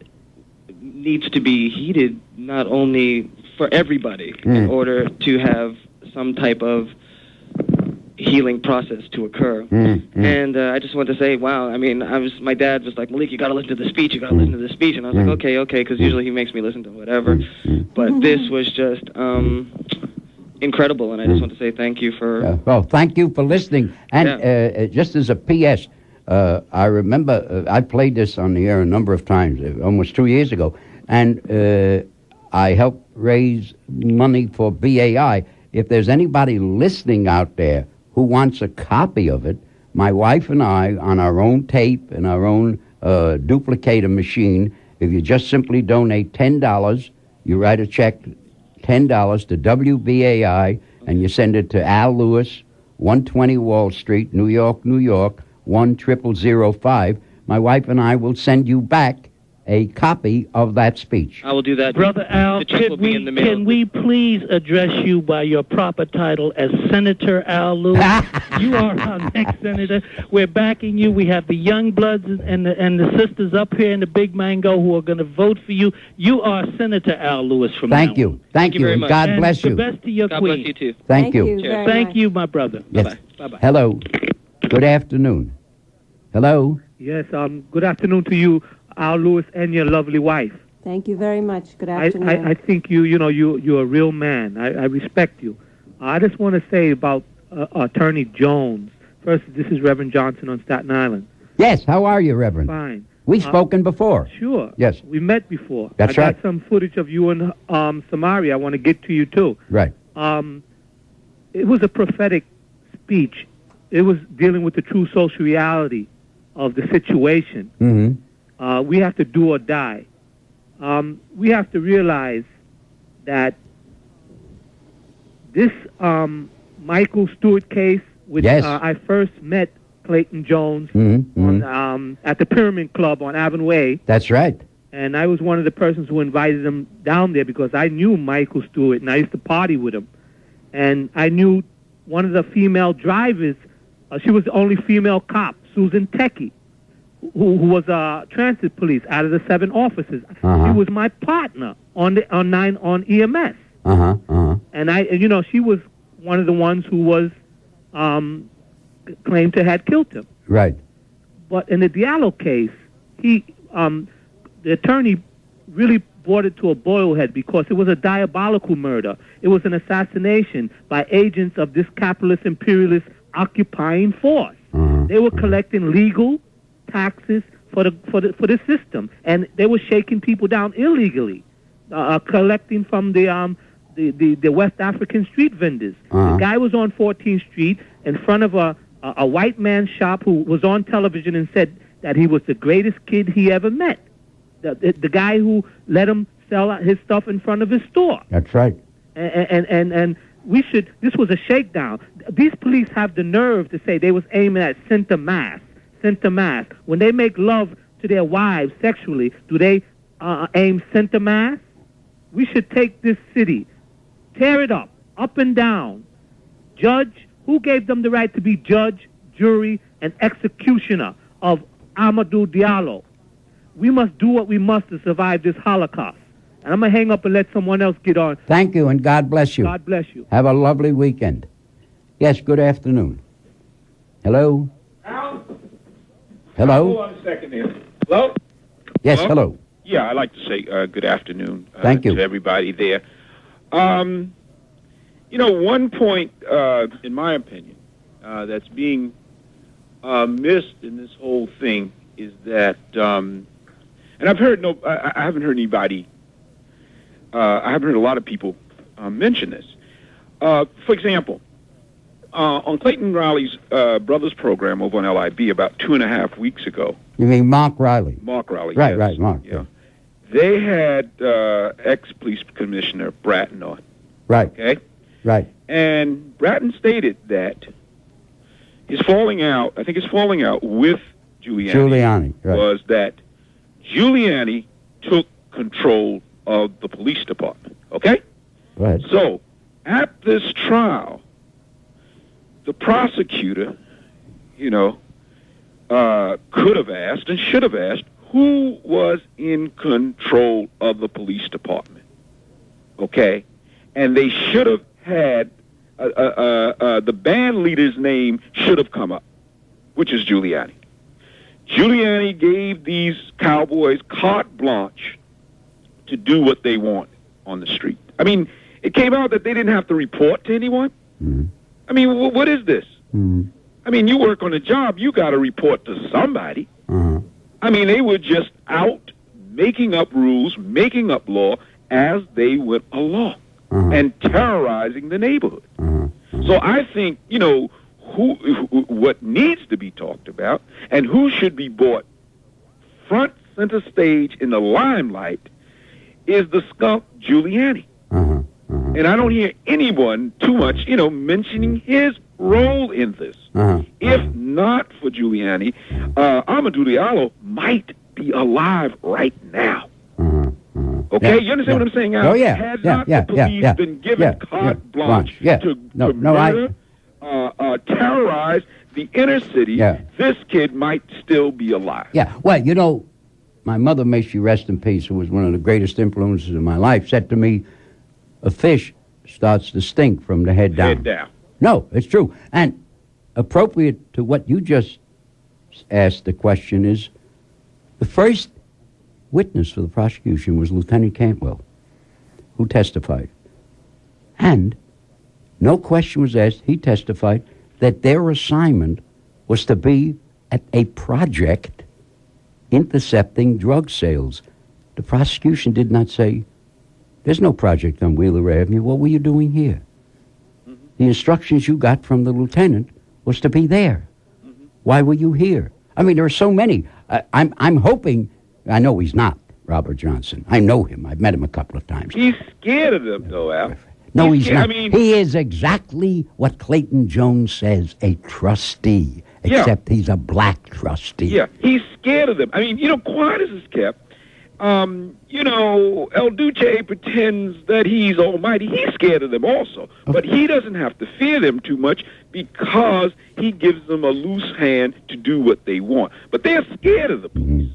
needs to be heeded not only for everybody in order to have some type of healing process to occur. And I just want to say, wow, I mean, my dad was like, Malik, you got to listen to the speech, you got to listen to the speech. And I was like, okay, because usually he makes me listen to whatever. But this was just incredible, and I just want to say thank you for... Well, thank you for listening. And just as a P.S., I remember I played this on the air a number of times, almost 2 years ago, and I helped raise money for BAI. If there's anybody listening out there who wants a copy of it, my wife and I, on our own tape and our own duplicator machine, if you just simply donate $10, you write a check, $10 to WBAI, and you send it to Al Lewis, 120 Wall Street, New York, New York, 10005. My wife and I will send you back a copy of that speech. I will do that. Brother Al, the check will be in the mail. can we please address you by your proper title as Senator Al Lewis? You are our next senator. We're backing you. We have the young bloods and the sisters up here in the Big Mango who are going to vote for you. You are Senator Al Lewis from Thank now you. on. Thank you. very And much. God And bless the you. best to your God queen. bless you, too. Thank you. very Thank you, my brother. Yes. Bye-bye. Bye-bye. Hello. Good afternoon. Hello. Yes, good afternoon to you, Al Lewis, and your lovely wife. Thank you very much. Good afternoon. I think you're a real man. I respect you. I just want to say about Attorney Jones. First, this is Reverend Johnson on Staten Island. Yes, how are you, Reverend? Fine. We've spoken before. Sure. Yes. We met before. That's I right. got some footage of you in Samaria. I want to get to you, too. Right. It was a prophetic speech. It was dealing with the true social reality of the situation. Mm-hmm. We have to do or die. We have to realize that this Michael Stewart case, which Yes. I first met Clayton Jones Mm-hmm. on, at the Pyramid Club on Avenue A, That's right. and I was one of the persons who invited him down there because I knew Michael Stewart, and I used to party with him. And I knew one of the female drivers. She was the only female cop, Susan Techie, who was transit police out of the 7 officers. Uh-huh. She was my partner on EMS. Uh-huh. Uh-huh. And she was one of the ones who was claimed to have killed him. Right. But in the Diallo case, the attorney really brought it to a boil head because it was a diabolical murder. It was an assassination by agents of this capitalist imperialist occupying force. Uh-huh. They were collecting legal taxes for the system, and they were shaking people down illegally, collecting from the West African street vendors. Uh-huh. The guy was on 14th Street in front of a white man's shop who was on television and said that he was the greatest kid he ever met. the guy who let him sell his stuff in front of his store. That's right. And we should. This was a shakedown. These police have the nerve to say they was aiming at Center Mass. Center Mass. When they make love to their wives sexually, do they aim Center Mass? We should take this city, tear it up and down. Judge, who gave them the right to be judge, jury, and executioner of Amadou Diallo? We must do what we must to survive this Holocaust. And I'm going to hang up and let someone else get on. Thank you, and God bless you. God bless you. Have a lovely weekend. Yes, good afternoon. Hello? Al? Hello? Hold on a second there. Hello? Yes, hello. Yeah, I'd like to say good afternoon Thank you. to everybody there. One point, in my opinion, that's being missed in this whole thing is that, and I've heard I haven't heard anybody, I haven't heard a lot of people mention this. For example, on Clayton Riley's brother's program over on LIB about 2.5 weeks ago. You mean Mark Riley? Mark Riley, Right, yes. right, Mark. Yeah. They had ex-police commissioner Bratton on. Right. Okay? Right. And Bratton stated that his falling out, I think his falling out with Giuliani, right. was that Giuliani took control of the police department. Okay? Right. So, at this trial, the prosecutor, could have asked and should have asked who was in control of the police department. Okay? And they should have had the band leader's name should have come up, which is Giuliani. Giuliani gave these cowboys carte blanche to do what they want on the street. I mean, it came out that they didn't have to report to anyone. Mm-hmm. I mean, what is this? Mm-hmm. I mean, you work on a job, you got to report to somebody. Uh-huh. I mean, they were just out making up rules, making up law as they went along, and terrorizing the neighborhood. So I think, what needs to be talked about and who should be brought front center stage in the limelight is the skunk Giuliani. And I don't hear anyone too much, mentioning his role in this. If not for Giuliani, Amadou Diallo might be alive right now. Okay, Yeah, you understand yeah. what I'm saying, Al? Oh, yeah, Had yeah, not yeah, the police yeah, been given yeah, carte blanche yeah. to No, murder, terrorize the inner city, Yeah. this kid might still be alive. Yeah, well, my mother, may she rest in peace, who was one of the greatest influences in my life, said to me, a fish starts to stink from the head down. Head down. No, it's true. And appropriate to what you just asked the question is, the first witness for the prosecution was Lieutenant Cantwell, who testified. And no question was asked. He testified that their assignment was to be at a project intercepting drug sales. The prosecution did not say, there's no project on Wheeler Avenue. What were you doing here? The instructions you got from the lieutenant was to be there. Why were you here? I mean, there are so many. I'm hoping, I know he's not Robert Johnson. I know him. I've met him a couple of times. He's scared of them, though, Al. No, he's not. I mean, he is exactly what Clayton Jones says, a trustee, except he's a black trustee. Yeah, he's scared of them. I mean, quiet as is kept. El Duce pretends that he's almighty. He's scared of them also. But he doesn't have to fear them too much because he gives them a loose hand to do what they want. But they're scared of the police.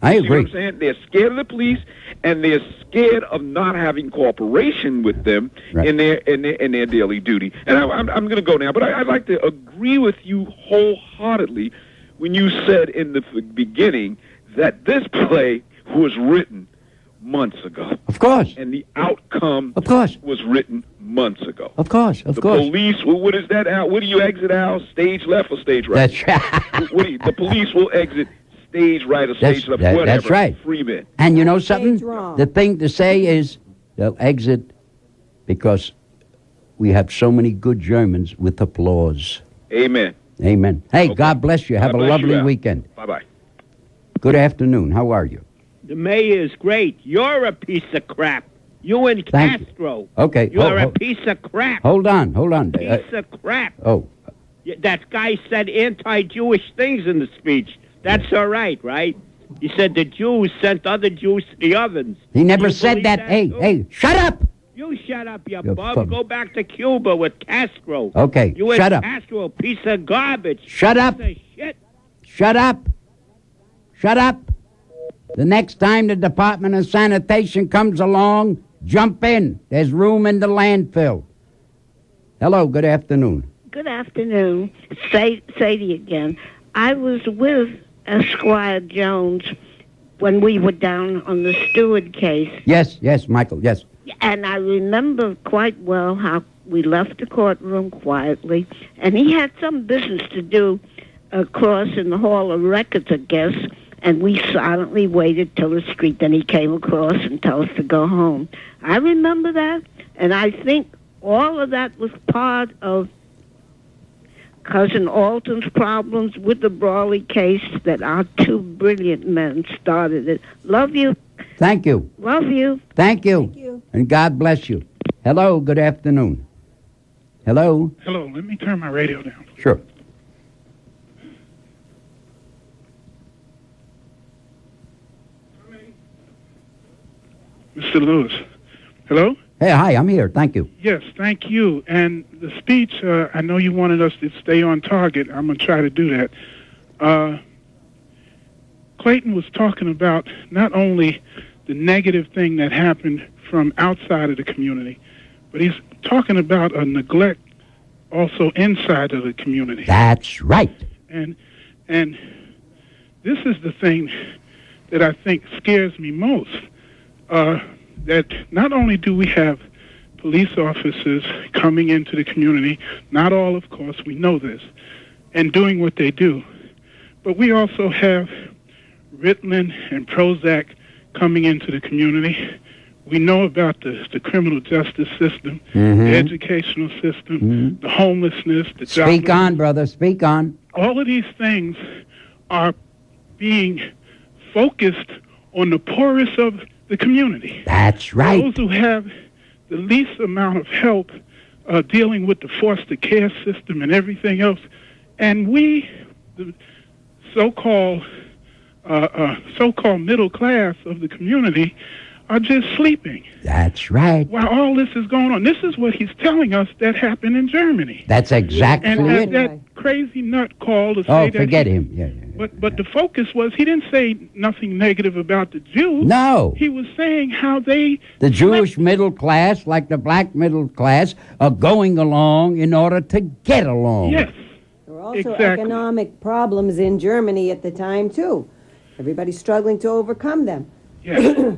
I See agree. what I'm saying? They're scared of the police, and they're scared of not having cooperation with them in their daily duty. And I'm going to go now, but I'd like to agree with you wholeheartedly when you said in the beginning that this play was written months ago. Of course. And the outcome was written months ago. Of course, The police, what is that, Al? Where do you exit, Al? Stage left or stage right? That's right. The police will exit stage right or stage left, whatever. That's right. Free men. And you know something? The thing to say is they'll exit because we have so many good Germans with applause. Amen. Amen. Hey, God bless you. Have God a bless lovely you, Al. weekend. Bye-bye. Good afternoon. How are you? The mayor is great. You're a piece of crap. You and Thank you. Castro. Okay. You're a piece of crap. Hold on. Piece of crap. Oh, That guy said anti-Jewish things in the speech. That's all right? He said the Jews sent other Jews to the ovens. he never You said believe that. Hey, shut up! You shut up, you You're bum. fun. Go back to Cuba with Castro. Okay, You shut and up. Castro, a piece of garbage. Shut up! Piece of shit. Shut up! Shut up! The next time the Department of Sanitation comes along, jump in. There's room in the landfill. Hello, good afternoon. Good afternoon. Sadie again. I was with Esquire Jones when we were down on the Stewart case. Yes, Michael, yes. And I remember quite well how we left the courtroom quietly, and he had some business to do across in the Hall of Records, I guess, and we silently waited till the street. Then he came across and told us to go home. I remember that, and I think all of that was part of Cousin Alton's problems with the Brawley case, that our two brilliant men started it. Love you. Thank you. Love you. Thank you. And God bless you. Hello, good afternoon. Hello? Hello, let me turn my radio down. Sure. Mr. Lewis. Hello? Hey, hi, I'm here. Thank you. Yes, thank you. And the speech, I know you wanted us to stay on target. I'm going to try to do that. Clayton was talking about not only the negative thing that happened from outside of the community, but he's talking about a neglect also inside of the community. That's right. And this is the thing that I think scares me most. That not only do we have police officers coming into the community, not all, of course, we know this, and doing what they do, but we also have Ritalin and Prozac coming into the community. We know about the criminal justice system, the educational system, the homelessness, the job. Speak on, brother. Speak on. All of these things are being focused on the poorest of the community. That's right. Those who have the least amount of help dealing with the foster care system and everything else. And we, the so-called middle class of the community, are just sleeping. That's right. While all this is going on. This is what he's telling us that happened in Germany. That's exactly and it. that crazy nut called to say Oh, that forget him. Yeah. But the focus was, he didn't say nothing negative about the Jews. No. He was saying how they... The Jewish middle class, like the black middle class, are going along in order to get along. Yes. There were also economic problems in Germany at the time, too. Everybody's struggling to overcome them. Yes.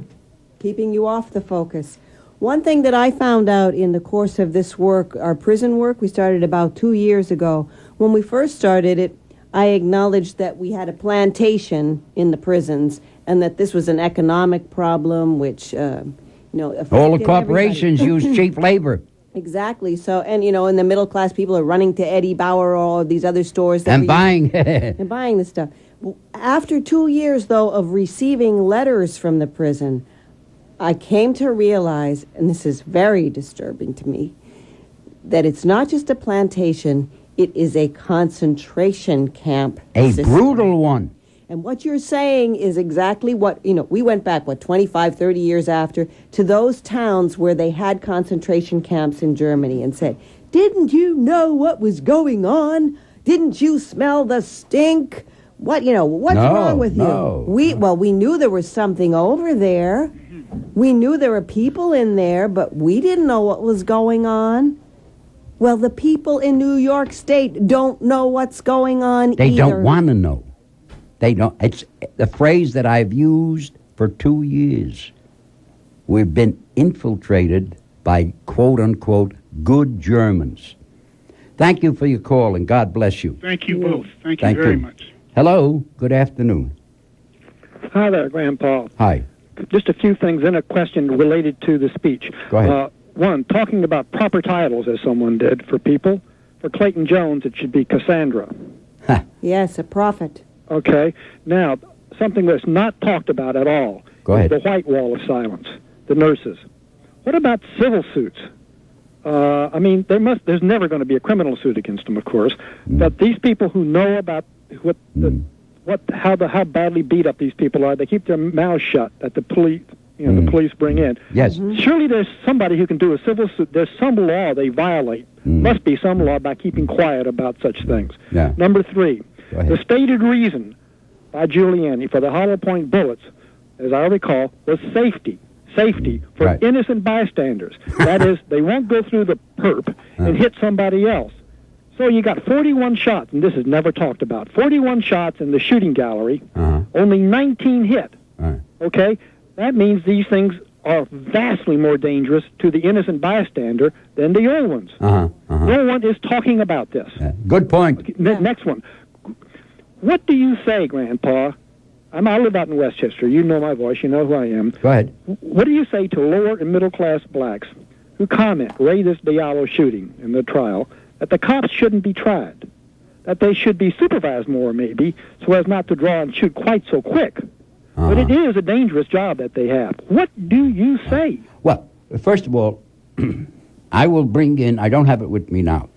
Keeping you off the focus. One thing that I found out in the course of this work, our prison work, we started about 2 years ago. When we first started it, I acknowledged that we had a plantation in the prisons and that this was an economic problem which, affected All the corporations everybody. use cheap labor. Exactly. So, and, in the middle class, people are running to Eddie Bauer or all of these other stores. And buying. And buying the stuff. After 2 years, though, of receiving letters from the prison, I came to realize, and this is very disturbing to me, that it's not just a plantation, it is a concentration camp system. Brutal one. And what you're saying is exactly what, we went back, 25, 30 years after, to those towns where they had concentration camps in Germany and said, didn't you know what was going on? Didn't you smell the stink? What's wrong with you? We knew there was something over there. We knew there were people in there, but we didn't know what was going on. Well, the people in New York State don't know what's going on They either. don't want to know. They don't. It's the phrase that I've used for 2 years. We've been infiltrated by quote-unquote good Germans. Thank you for your call, and God bless you. Thank you both. Thank you very much. Hello. Good afternoon. Hi there, Grandpa. Hi. Just a few things and a question related to the speech. Go ahead. One, talking about proper titles, as someone did, for people. For Clayton Jones, it should be Cassandra. Yes, a prophet. Okay. Now, something that's not talked about at all Go ahead. The white wall of silence, the nurses. What about civil suits? I mean, there's never going to be a criminal suit against them, of course, but these people who know about how badly beat up these people are, they keep their mouths shut that the police, the police bring in. Yes. Surely there's somebody who can do a civil suit. There's some law they violate. Must be some law by keeping quiet about such things. Yeah. Number 3, the stated reason by Giuliani for the hollow point bullets, as I recall, was safety. Safety for innocent bystanders. That is, they won't go through the perp and hit somebody else. So you got 41 shots, and this is never talked about. 41 shots in the shooting gallery, only 19 hit. Okay? That means these things are vastly more dangerous to the innocent bystander than the old ones. No one is talking about this. Good point. Okay, next one. What do you say, Grandpa? I live out in Westchester. You know my voice. You know who I am. Go ahead. What do you say to lower and middle-class blacks who comment, Ray this Diallo shooting in the trial, that the cops shouldn't be tried, that they should be supervised more, maybe, so as not to draw and shoot quite so quick? But it is a dangerous job that they have. What do you say? Well, first of all, I will bring in, I don't have it with me now,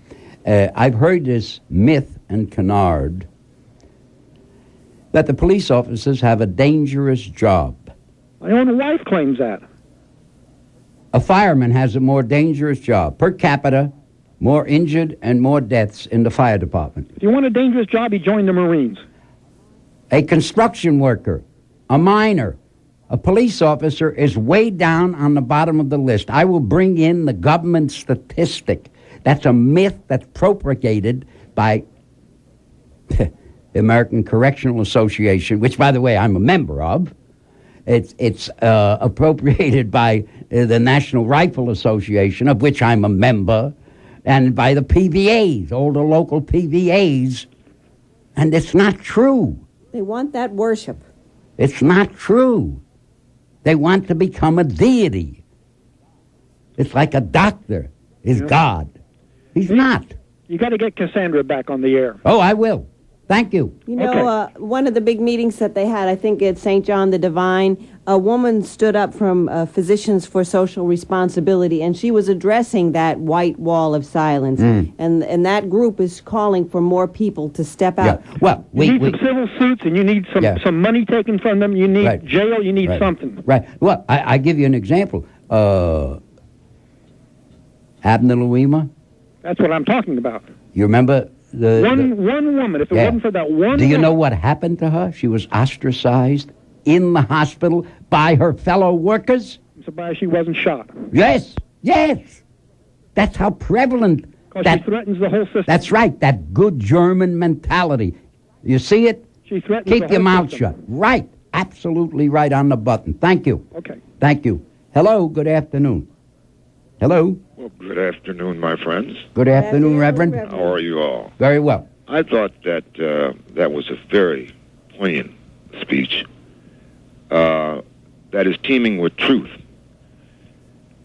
I've heard this myth and canard that the police officers have a dangerous job. My own wife claims that. A fireman has a more dangerous job. Per capita, more injured and more deaths in the fire department. If you want a dangerous job, you join the Marines. A construction worker, a miner, a police officer is way down on the bottom of the list. I will bring in the government statistic. That's a myth that's propagated by the American Correctional Association, which, by the way, I'm a member of. It's appropriated by the National Rifle Association, of which I'm a member, and by the PVAs, all the local PVAs. And it's not true. They want that worship. It's not true. They want to become a deity. It's like a doctor is God. He's not. You got to get Cassandra back on the air. Oh, I will. Thank you. You know, one of the big meetings that they had, I think at St. John the Divine, a woman stood up from Physicians for Social Responsibility, and she was addressing that white wall of silence. And that group is calling for more people to step out. Yeah. Well, you need some civil suits, and you need some money taken from them. You need jail. You need something. Right. Well, I give you an example. Abner Louima. That's what I'm talking about. You remember one woman? If it wasn't for that one, do you know what happened to her? She was ostracized in the hospital by her fellow workers. I'm surprised she wasn't shot. Yes. That's how prevalent. Because she threatens the whole system. That's right. That good German mentality. You see it? She threatens Keep the your whole mouth system. shut. Right. Absolutely right on the button. Thank you. Okay. Thank you. Hello. Good afternoon. Hello. Well, good afternoon, my friends. Good afternoon, Reverend. How are you all? Very well. I thought that that was a very poignant speech that is teeming with truth.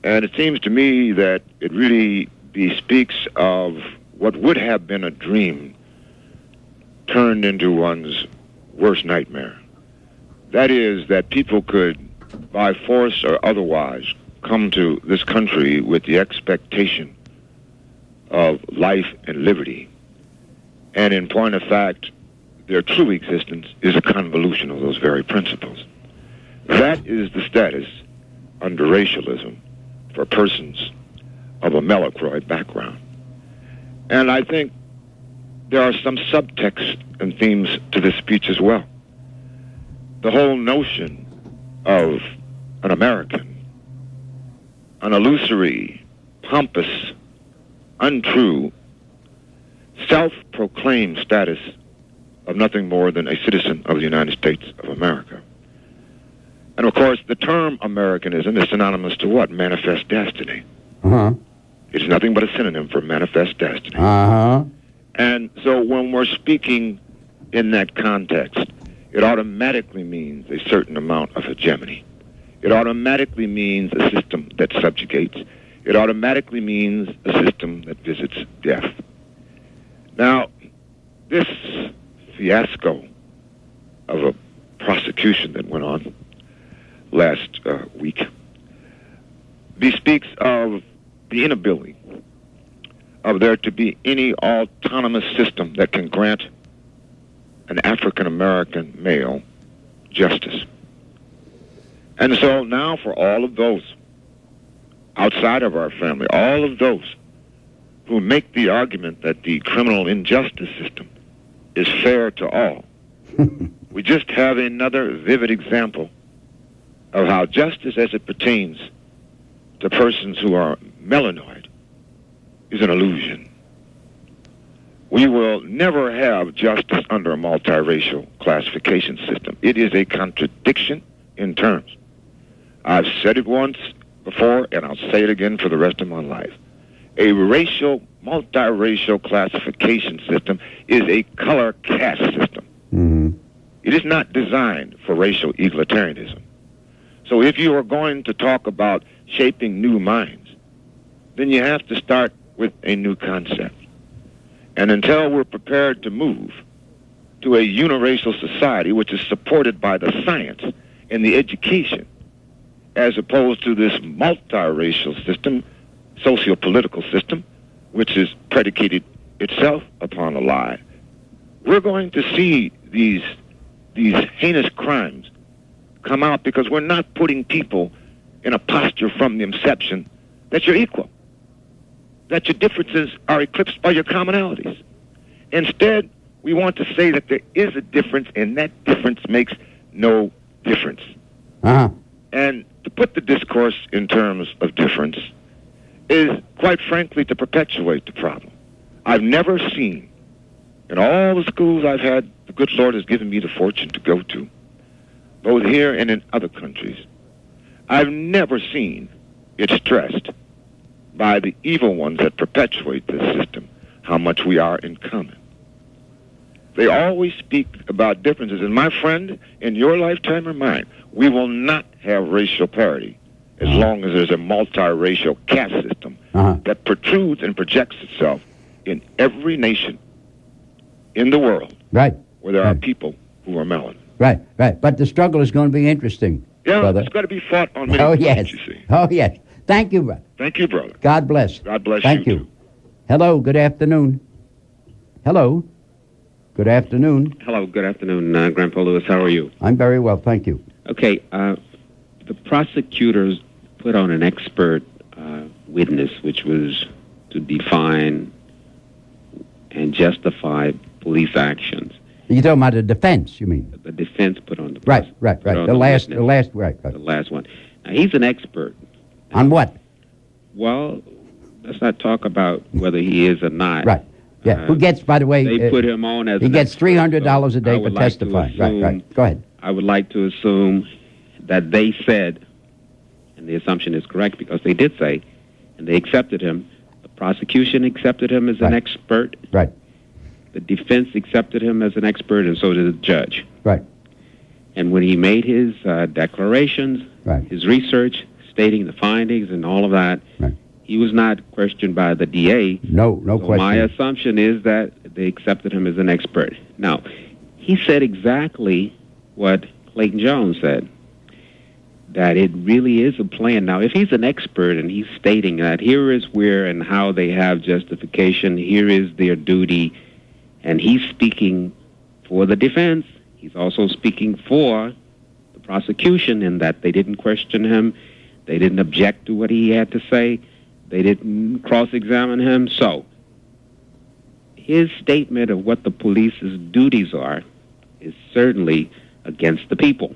And it seems to me that it really bespeaks of what would have been a dream turned into one's worst nightmare. That is, that people could, by force or otherwise, come to this country with the expectation of life and liberty. And in point of fact, their true existence is a convolution of those very principles. That is the status under racialism for persons of a Malacroid background. And I think there are some subtext and themes to this speech as well. The whole notion of an American, an illusory, pompous, untrue, self-proclaimed status of nothing more than a citizen of the United States of America. And of course, the term Americanism is synonymous to what? Manifest destiny. It's nothing but a synonym for manifest destiny. And so when we're speaking in that context, it automatically means a certain amount of hegemony. It automatically means a system that subjugates. It automatically means a system that visits death. Now, this fiasco of a prosecution that went on last week bespeaks of the inability of there to be any autonomous system that can grant an African-American male justice. And so now for all of those outside of our family, all of those who make the argument that the criminal injustice system is fair to all, we just have another vivid example of how justice as it pertains to persons who are melanoid is an illusion. We will never have justice under a multiracial classification system. It is a contradiction in terms. I've said it once before, and I'll say it again for the rest of my life. A multiracial classification system is a color caste system. Mm-hmm. It is not designed for racial egalitarianism. So if you are going to talk about shaping new minds, then you have to start with a new concept. And until we're prepared to move to a uniracial society which is supported by the science and the education, as opposed to this multiracial system, socio-political system, which is predicated itself upon a lie, we're going to see these heinous crimes come out because we're not putting people in a posture from the inception that you're equal, that your differences are eclipsed by your commonalities. Instead, we want to say that there is a difference, and that difference makes no difference. Uh-huh. And to put the discourse in terms of difference is, quite frankly, to perpetuate the problem. I've never seen, in all the schools I've had, the good Lord has given me the fortune to go to, both here and in other countries, I've never seen it stressed by the evil ones that perpetuate this system how much we are in common. They always speak about differences. And my friend, in your lifetime or mine, we will not have racial parity as long as there's a multiracial caste system that protrudes and projects itself in every nation in the world Right. where there are people who are melanin. Right, right. But the struggle is going to be interesting, Yeah, brother. it's got to be fought on many Oh, fronts, yes. you see. Oh, yes. Thank you, brother. Thank you, brother. God bless. God bless Thank you, you. too. Hello, good afternoon. Hello. Good afternoon. Hello, good afternoon, Grandpa Lewis. How are you? I'm very well, thank you. Okay, the prosecutors put on an expert witness, which was to define and justify police actions. You're talking about the defense, you mean? The defense put on the Right. on The last, witness. right. The last one. Now, he's an expert. On what? Well, let's not talk about whether he is or not. Right. Yeah. Who gets, by the way? They put him on as he an gets expert, $300 a day I for would like to testifying. assume- Right. Go ahead. I would like to assume that they said, and the assumption is correct because they did say, and they accepted him. The prosecution accepted him as an expert. Right. The defense accepted him as an expert, and so did the judge. Right. And when he made his declarations, his research, stating the findings and all of that, he was not questioned by the DA. No So question. my assumption is that they accepted him as an expert. Now, he said exactly what Clayton Jones said, that it really is a plan. Now, if he's an expert and he's stating that here is where and how they have justification, here is their duty, and he's speaking for the defense, he's also speaking for the prosecution in that they didn't question him, they didn't object to what he had to say, they didn't cross-examine him. So his statement of what the police's duties are is certainly against the people.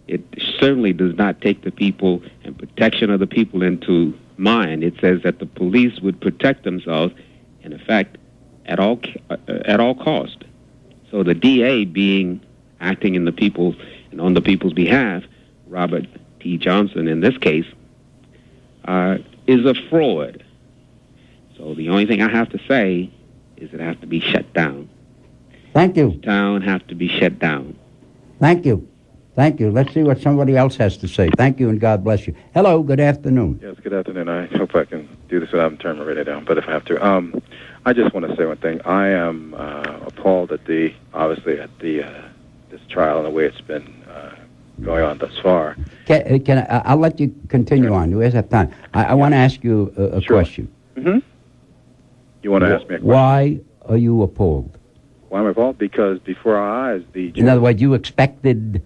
It certainly does not take the people and protection of the people into mind. It says that the police would protect themselves, in effect, at all cost. So the DA, being acting in the people and on the people's behalf, Robert T. Johnson in this case, is a fraud. So the only thing I have to say is it has to be shut down. Thank you. This town has to be shut down. Thank you. Thank you. Let's see what somebody else has to say. Thank you, and God bless you. Hello, good afternoon. Yes, good afternoon. I hope I can do this without turning my radio down, but if I have to. I just want to say one thing. I am appalled at this trial and the way it's been going on thus far. I'll let you continue on. You always have time. I want to ask you a question. Mm-hmm. You want to ask me a question? Why are you appalled? Why am I appalled? Because before our eyes, In other words, you expected...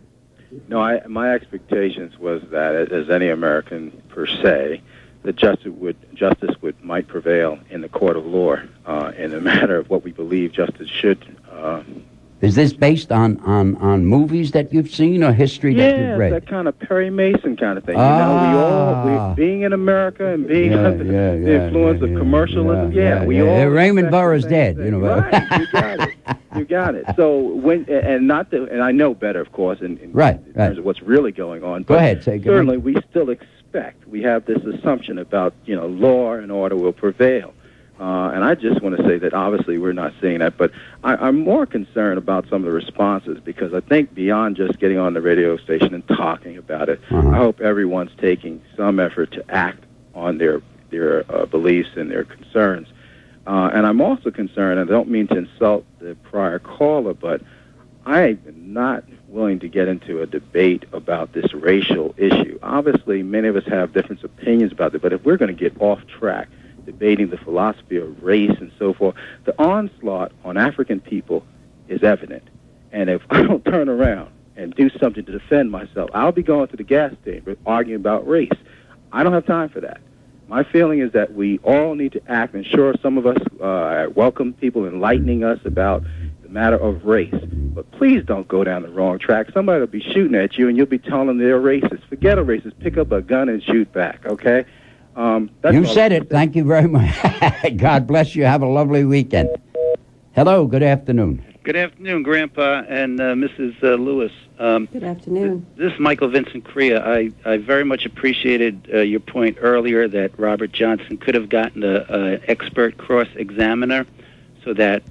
No, my expectations was that, as any American per se, that justice might prevail in the court of law in the matter of what we believe justice should. Is this based on movies that you've seen or history that you've read? That kind of Perry Mason kind of thing. You know, being in America and being under the influence of commercialism. We all. Raymond Burr's dead. You know, right? You got it. So and I know better, of course, in terms of what's really going on. Go ahead. Certainly, we still expect. We have this assumption about law and order will prevail. And I just want to say that obviously we're not seeing that, but I'm more concerned about some of the responses because I think beyond just getting on the radio station and talking about it, I hope everyone's taking some effort to act on their beliefs and their concerns. And I'm also concerned, and I don't mean to insult the prior caller, but I am not willing to get into a debate about this racial issue. Obviously, many of us have different opinions about it, but if we're going to get off track, debating the philosophy of race and so forth, the onslaught on African people is evident. And if I don't turn around and do something to defend myself, I'll be going to the gas station arguing about race. I don't have time for that. My feeling is that we all need to act, and sure, some of us welcome people enlightening us about the matter of race. But please don't go down the wrong track. Somebody will be shooting at you, and you'll be telling them they're racist. Forget a racist. Pick up a gun and shoot back, okay? You said it. Thank you very much. God bless you. Have a lovely weekend. Hello. Good afternoon. Good afternoon, Grandpa and Mrs. Lewis. Good afternoon. This is Michael Vincent Correa. I very much appreciated your point earlier that Robert Johnson could have gotten an expert cross-examiner so that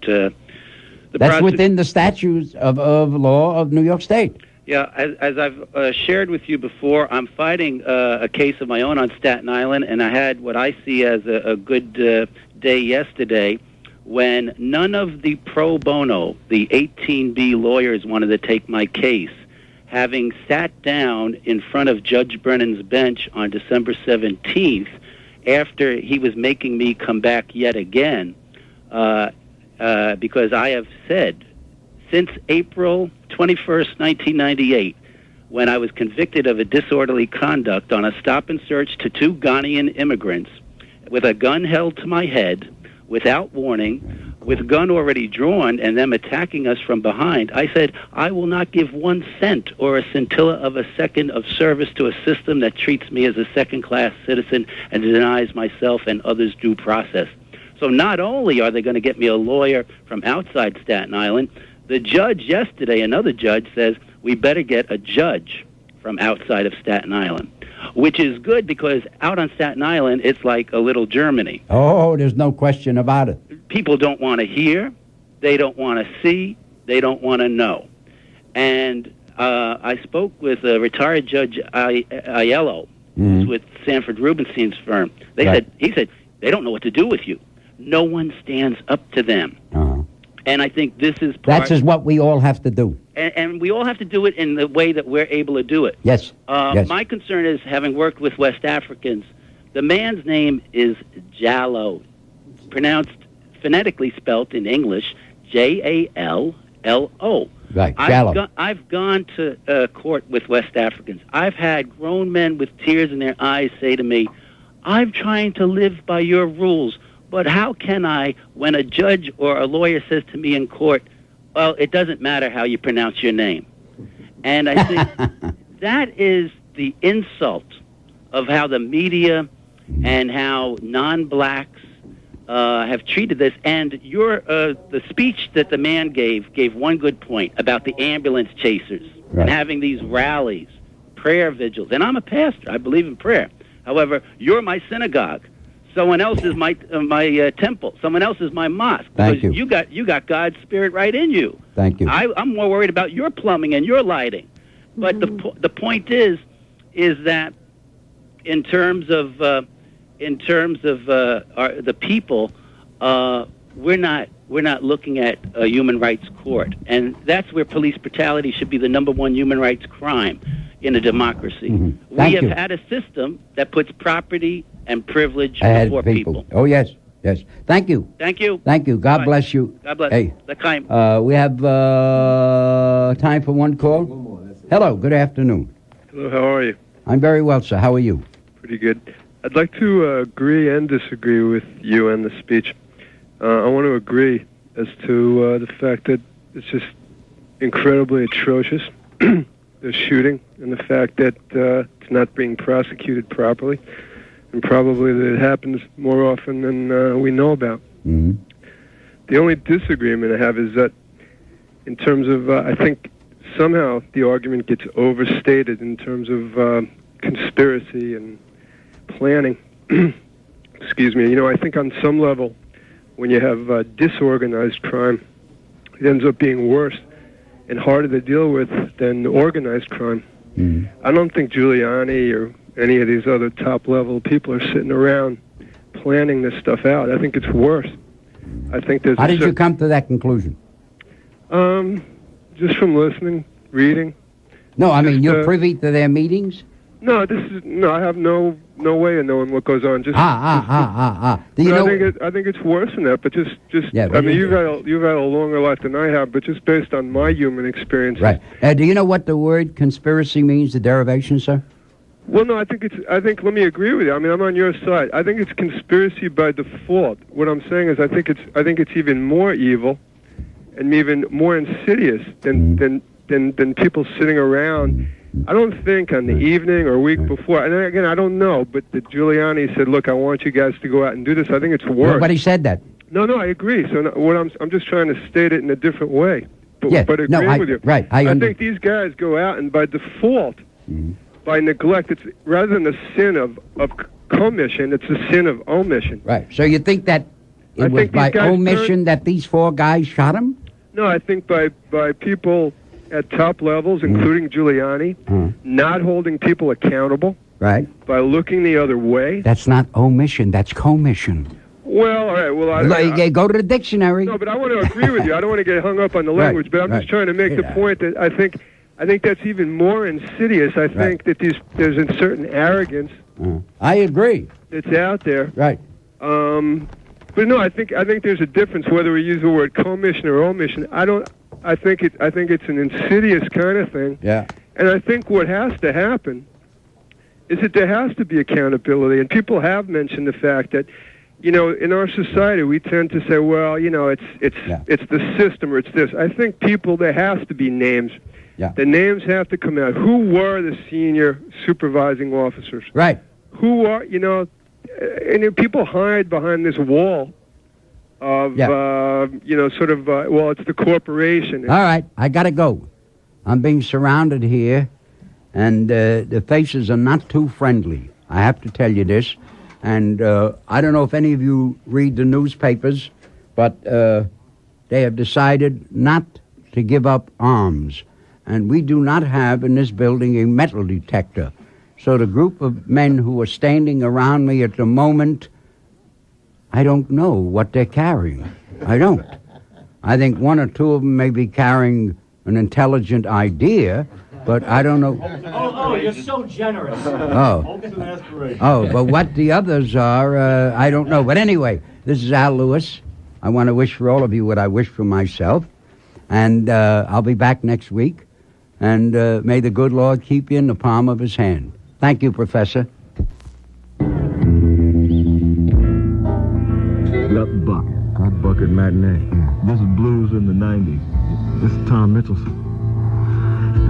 that's within the statutes of law of New York State. Yeah, as I've shared with you before, I'm fighting a case of my own on Staten Island, and I had what I see as a good day yesterday when none of the pro bono, the 18B lawyers wanted to take my case, having sat down in front of Judge Brennan's bench on December 17th after he was making me come back yet again, because I have said since April 21st, 1998, when I was convicted of a disorderly conduct on a stop and search to 2 Ghanaian immigrants with a gun held to my head without warning, with gun already drawn and them attacking us from behind, I said, I will not give 1 cent or a scintilla of a second of service to a system that treats me as a second-class citizen and denies myself and others due process. So not only are they going to get me a lawyer from outside Staten Island, the judge yesterday, another judge, says we better get a judge from outside of Staten Island, which is good because out on Staten Island, it's like a little Germany. Oh, there's no question about it. People don't want to hear. They don't want to see. They don't want to know. And I spoke with a retired Judge Aiello, who's with Sanford Rubenstein's firm. He said, they don't know what to do with you. No one stands up to them. And I think this is part... That's what we all have to do. And we all have to do it in the way that we're able to do it. Yes. My concern is, having worked with West Africans, the man's name is Jallo, pronounced phonetically spelt in English, Jallo. Right, Jallo. I've gone to court with West Africans. I've had grown men with tears in their eyes say to me, I'm trying to live by your rules. But how can I, when a judge or a lawyer says to me in court, well, it doesn't matter how you pronounce your name. And I think that is the insult of how the media and how non-blacks have treated this. And the speech that the man gave one good point about the ambulance chasers and having these rallies, prayer vigils. And I'm a pastor. I believe in prayer. However, you're my synagogue. Someone else is my temple. Someone else is my mosque. Thank you. You got God's spirit right in you. Thank you. I'm more worried about your plumbing and your lighting. But the point is that in terms of the people, we're not looking at a human rights court, and that's where police brutality should be the #1 human rights crime. in a democracy. Mm-hmm. We have had a system that puts property and privilege Ahead before people. Oh, yes, yes. Thank you. Thank you. Thank you. God Bye. bless you. God bless. Hey, L'chaim. we have time for one call. Hello, good afternoon. Hello, how are you? I'm very well, sir. How are you? Pretty good. I'd like to agree and disagree with you and the speech. I want to agree as to the fact that it's just incredibly atrocious, the shooting, and the fact that it's not being prosecuted properly, and probably that it happens more often than we know about. Mm-hmm. The only disagreement I have is that in terms of, I think somehow the argument gets overstated in terms of conspiracy and planning. Excuse me. You know, I think on some level, when you have disorganized crime, it ends up being worse and harder to deal with than organized crime. Mm-hmm. I don't think Giuliani or any of these other top-level people are sitting around planning this stuff out. I think it's worse. I think there's. How did you come to that conclusion? Just from listening, reading. No, I mean, you're privy to their meetings? No, I have no way of knowing what goes on. Just Do you know? I think it's worse than that. But just Yeah, I but mean, you- you've had a longer life than I have. But just based on my human experience. Right. Do you know what the word conspiracy means, the derivation, sir? Well, no, I think let me agree with you. I mean, I'm on your side. I think it's conspiracy by default. What I'm saying is, I think it's even more evil, and even more insidious than people sitting around. I don't think on the evening or week before. And again, I don't know, but the Giuliani said, "Look, I want you guys to go out and do this." I think it's worse. Nobody said that. No, I agree. So what I'm just trying to state it in a different way. But, Yeah, but no, agreeing with you. right, I think these guys go out and by default, by neglect, it's rather than the sin of commission, it's the sin of omission. Right. So you think that it was by omission that these four guys shot him? No, I think by people at top levels, including Giuliani, not holding people accountable, Right. by looking the other way. That's not omission, that's commission. Well, all right. Well, Go to the dictionary. No, but I want to agree with you. I don't want to get hung up on the language, but I'm just trying to make the point that I think that's even more insidious. I think that there's a certain arrogance. I agree. That's out there. Right. But no, I think there's a difference whether we use the word commission or omission. I think it's an insidious kind of thing. Yeah. And I think what has to happen is that there has to be accountability. And people have mentioned the fact that, you know, in our society we tend to say, well, you know, it's the system or it's this. I think there has to be names. Yeah. The names have to come out. Who were the senior supervising officers? Right. Who are, you know, and then people hide behind this wall of, you know, sort of, well, it's the corporation. All right, I got to go. I'm being surrounded here, and the faces are not too friendly. I have to tell you this. And I don't know if any of you read the newspapers, but they have decided not to give up arms. And we do not have in this building a metal detector. So the group of men who are standing around me at the moment, I don't know what they're carrying. I don't. I think one or two of them may be carrying an intelligent idea, but I don't know. Oh, you're so generous. Oh. Hopes and aspirations. Oh, but what the others are, I don't know. But anyway, this is Al Lewis. I want to wish for all of you what I wish for myself. And I'll be back next week. And may the good Lord keep you in the palm of his hand. Thank you, Professor. Gut Bucket Matinee. This is Blues in the 90s. This is Tom Mitchelson.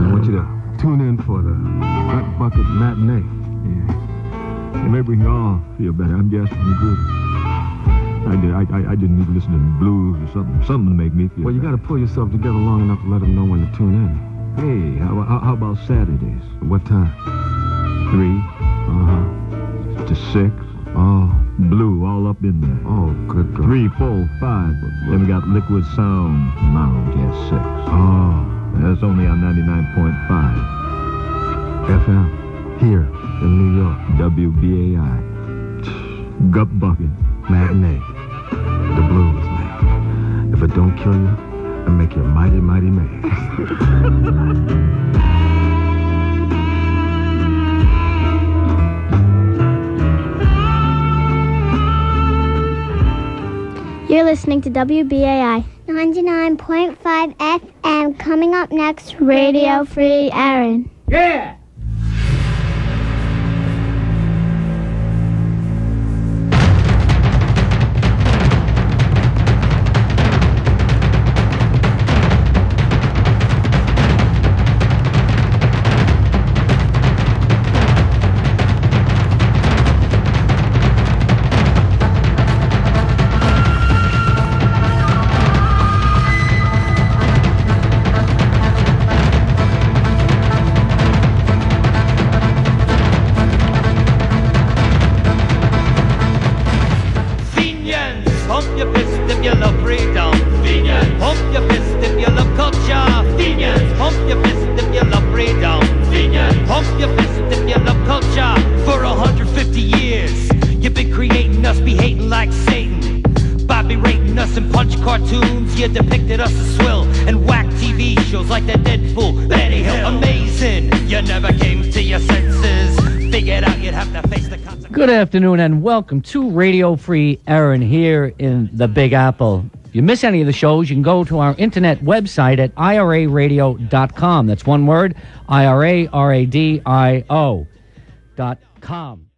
I want you to tune in for the Gut Bucket Matinee. Yeah. And maybe we can all feel better. I'm just good. I just need to listen to the blues or something to make me feel better. You got to pull yourself together long enough to let them know when to tune in. Hey, how about Saturdays? What time? 3? To 6? Oh, blue all up in there. Oh, good God. 3, 4, 5. Then we got Liquid Sound. No, just 6. Oh, that's only on 99.5 FM here in New York. WBAI. Gut Bucket Matinee. The blues, man. If it don't kill you, it'll make you mighty, mighty mad. You're listening to WBAI 99.5 FM. Coming up next, Radio Free Aaron. Yeah! Depicted us as swill and whack TV shows like the Deadpool, Benny Hill. Amazing, you never came to your senses. Figured out you'd have to face the consequences. Good afternoon and welcome to Radio Free Aaron here in the Big Apple. If you miss any of the shows, you can go to our internet website at iraradio.com. That's one word, IRARADIO.com.